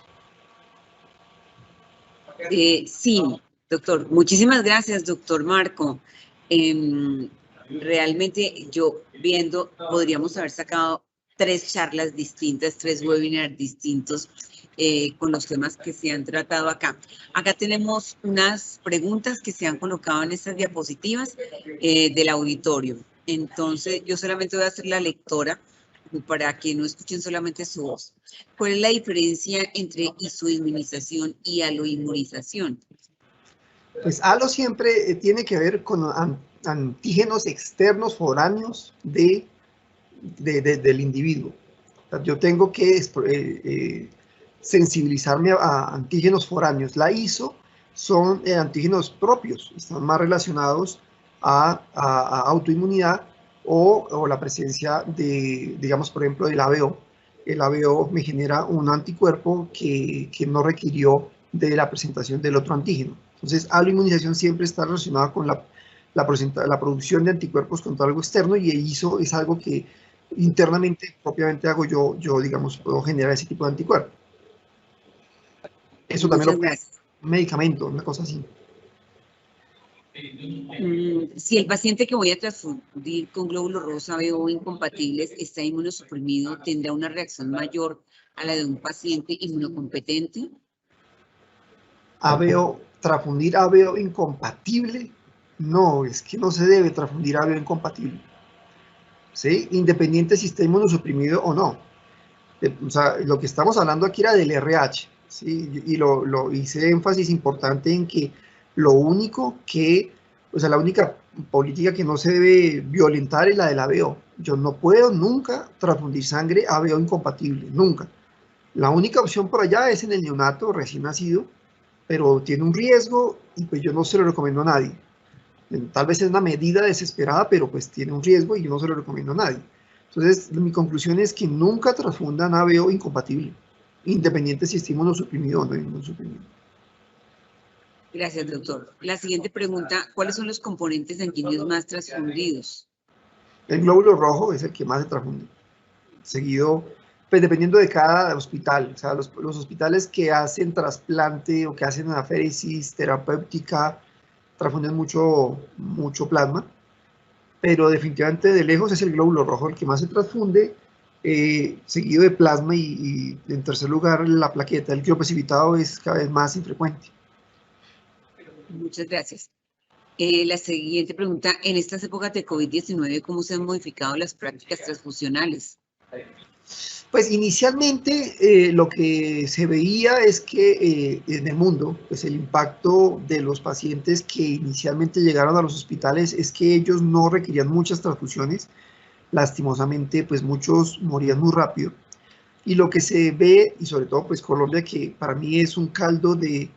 Sí, doctor. Muchísimas gracias, doctor Marco. Realmente yo viendo, podríamos haber sacado 3 charlas distintas, 3 webinars distintos con los temas que se han tratado acá. Acá tenemos unas preguntas que se han colocado en estas diapositivas del auditorio. Entonces, yo solamente voy a hacer la lectora para que no escuchen solamente su voz. ¿Cuál es la diferencia entre isoinmunización y aloinmunización? Pues ALO siempre tiene que ver con antígenos externos foráneos del individuo. Yo tengo que sensibilizarme a antígenos foráneos. La ISO son antígenos propios, están más relacionados a autoinmunidad o la presencia de, digamos, por ejemplo, del ABO. El ABO me genera un anticuerpo que no requirió de la presentación del otro antígeno. Entonces, aloinmunización siempre está relacionada con la producción de anticuerpos contra algo externo y ISO es algo que internamente, propiamente hago yo, digamos, puedo generar ese tipo de anticuerpo. Eso también lo puede hacer un medicamento, una cosa así. Si el paciente que voy a transfundir con glóbulos rojos ABO incompatibles está inmunosuprimido, ¿tendrá una reacción mayor a la de un paciente inmunocompetente? Transfundir ABO incompatible, no, es que no se debe transfundir ABO incompatible, ¿sí? Independiente si está inmunosuprimido o no. O sea, lo que estamos hablando aquí era del RH, ¿sí? Y lo hice énfasis importante en que lo único que, o sea, la única política que no se debe violentar es la del ABO. Yo no puedo nunca transfundir sangre ABO incompatible, nunca. La única opción por allá es en el neonato recién nacido, pero tiene un riesgo y pues yo no se lo recomiendo a nadie. Tal vez es una medida desesperada, pero pues tiene un riesgo y yo no se lo recomiendo a nadie. Entonces, mi conclusión es que nunca transfundan ABO incompatible, independiente si está inmunosuprimido o no inmunosuprimido. Gracias, doctor. La siguiente pregunta, ¿cuáles son los componentes sanguíneos más transfundidos? El glóbulo rojo es el que más se transfunde, seguido, pues dependiendo de cada hospital. O sea, los hospitales que hacen trasplante o que hacen aféresis terapéutica transfunden mucho plasma, pero definitivamente de lejos es el glóbulo rojo el que más se transfunde, seguido de plasma y en tercer lugar la plaqueta. El quiroprecipitado es cada vez más infrecuente. Muchas gracias. La siguiente pregunta, en estas épocas de COVID-19, ¿cómo se han modificado las prácticas transfusionales? Pues inicialmente lo que se veía es que en el mundo, pues el impacto de los pacientes que inicialmente llegaron a los hospitales es que ellos no requerían muchas transfusiones. Lastimosamente, pues muchos morían muy rápido. Y lo que se ve, y sobre todo pues Colombia, que para mí es un caldo de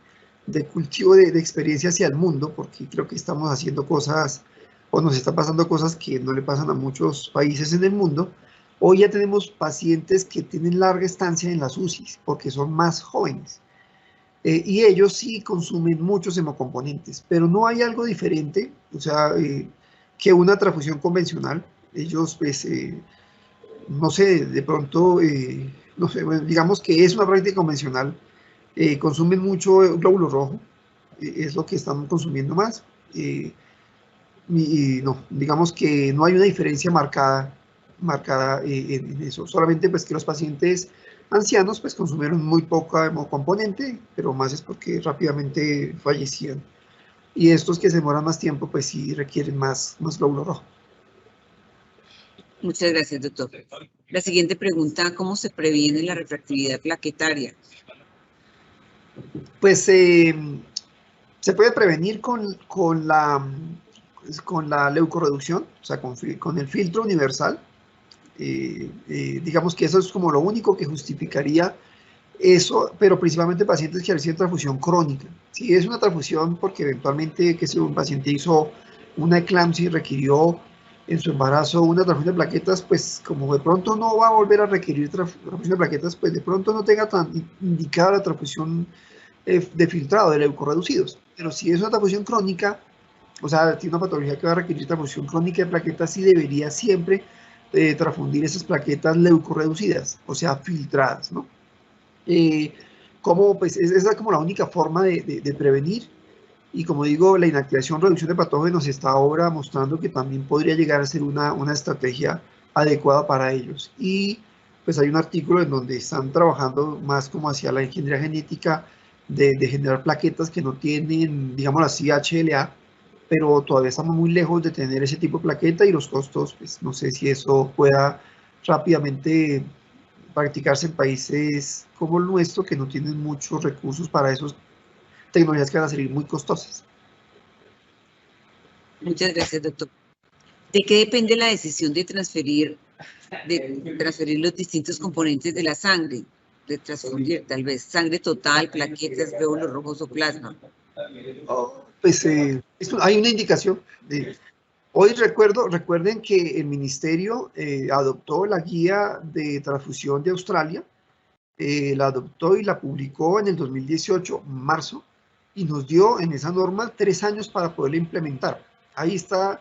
cultivo de experiencia hacia el mundo, porque creo que estamos haciendo cosas, o nos están pasando cosas que no le pasan a muchos países en el mundo. Hoy ya tenemos pacientes que tienen larga estancia en las UCIs, porque son más jóvenes. Y ellos sí consumen muchos hemocomponentes, pero no hay algo diferente, o sea, que una transfusión convencional. Ellos, pues, no sé, de pronto, no sé, bueno, digamos que es una práctica convencional, consumen mucho glóbulo rojo, es lo que están consumiendo más, y no, digamos que no hay una diferencia marcada en eso, solamente pues que los pacientes ancianos pues consumieron muy poca hemocomponente, pero más es porque rápidamente fallecían, y estos que se demoran más tiempo pues sí requieren más glóbulo rojo. Muchas gracias, doctor. La siguiente pregunta, ¿cómo se previene la refractividad plaquetaria? Pues se puede prevenir con la leucorreducción, o sea, con el filtro universal. Digamos que eso es como lo único que justificaría eso, pero principalmente pacientes que reciben transfusión crónica. Si es una transfusión porque eventualmente que si un paciente hizo una eclampsia y requirió en su embarazo una transfusión de plaquetas, pues como de pronto no va a volver a requerir transfusión de plaquetas, pues de pronto no tenga tan indicada la transfusión de filtrado, de leucorreducidos. Pero si es una transfusión crónica, o sea, tiene una patología que va a requerir transfusión crónica de plaquetas, sí debería siempre transfundir esas plaquetas leucorreducidas, o sea, filtradas, ¿no? Como, pues, esa es como la única forma de prevenir. Y como digo, la inactivación, reducción de patógenos está ahora mostrando que también podría llegar a ser una estrategia adecuada para ellos. Y pues hay un artículo en donde están trabajando más como hacia la ingeniería genética de generar plaquetas que no tienen, digamos así, HLA, pero todavía estamos muy lejos de tener ese tipo de plaqueta y los costos, pues no sé si eso pueda rápidamente practicarse en países como el nuestro, que no tienen muchos recursos para esas tecnologías que van a salir muy costosas. Muchas gracias, doctor. ¿De qué depende la decisión de transferir los distintos componentes de la sangre? De transfundir, tal vez, sangre total, plaquetas, glóbulos rojos o plasma. Pues hay una indicación. Hoy recuerden que el ministerio adoptó la guía de transfusión de Australia, la adoptó y la publicó en el 2018, marzo, y nos dio en esa norma 3 años para poderla implementar. Ahí está,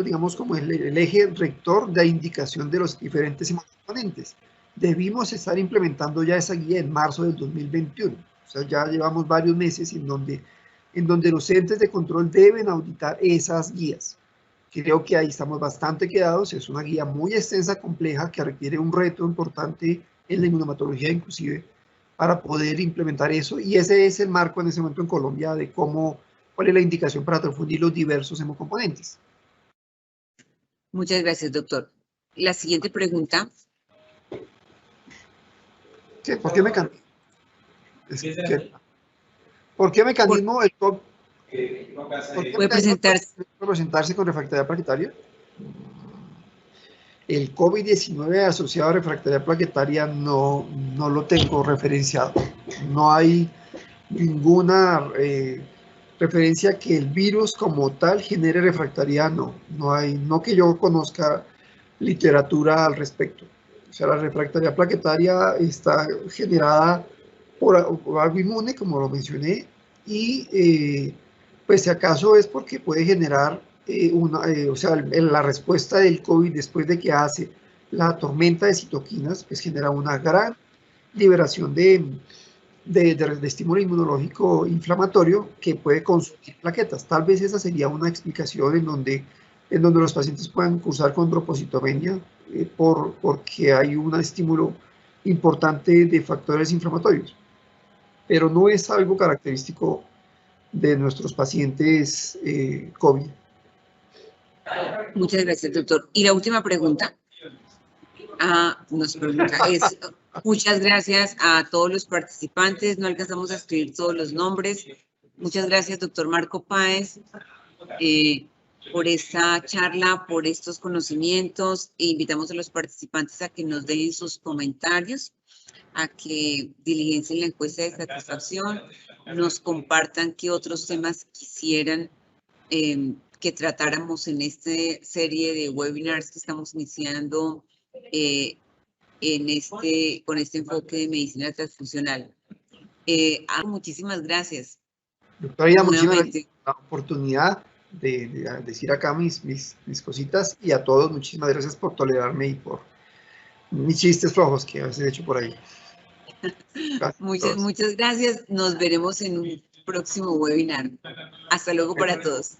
digamos, como el eje rector de indicación de los diferentes componentes. Debimos estar implementando ya esa guía en marzo del 2021. O sea, ya llevamos varios meses en donde los entes de control deben auditar esas guías. Creo que ahí estamos bastante quedados. Es una guía muy extensa, compleja, que requiere un reto importante en la inmunomatología inclusive para poder implementar eso. Y ese es el marco en ese momento en Colombia de cuál es la indicación para transfundir los diversos hemocomponentes. Muchas gracias, doctor. La siguiente pregunta. ¿Qué? ¿Por qué mecanismo? ¿Por qué mecanismo el COVID? ¿Puede presentarse con refractaria plaquetaria? El COVID-19 asociado a refractaria plaquetaria no lo tengo referenciado. No hay ninguna referencia que el virus como tal genere refractaria, no que yo conozca literatura al respecto. O sea, la refractaria plaquetaria está generada por algo inmune, como lo mencioné, y pues si acaso es porque puede generar o sea, la respuesta del COVID después de que hace la tormenta de citoquinas, pues genera una gran liberación de estímulo inmunológico inflamatorio que puede consumir plaquetas. Tal vez esa sería una explicación en donde los pacientes puedan cursar con trombocitomenia porque hay un estímulo importante de factores inflamatorios. Pero no es algo característico de nuestros pacientes COVID. Muchas gracias, doctor. Y la última pregunta nos pregunta es, muchas gracias a todos los participantes, no alcanzamos a escribir todos los nombres. Muchas gracias, doctor Marco Páez, por esta charla, por estos conocimientos. E invitamos a los participantes a que nos den sus comentarios, a que diligencien la encuesta de satisfacción, nos compartan qué otros temas quisieran que tratáramos en esta serie de webinars que estamos iniciando con este enfoque de medicina transfusional. Muchísimas gracias. Doctora, muchísimas gracias por la oportunidad de decir acá mis cositas, y a todos muchísimas gracias por tolerarme y por mis chistes flojos que a veces he hecho por ahí. Muchas gracias. Nos veremos en un próximo webinar. Hasta luego para todos.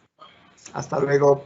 Hasta luego.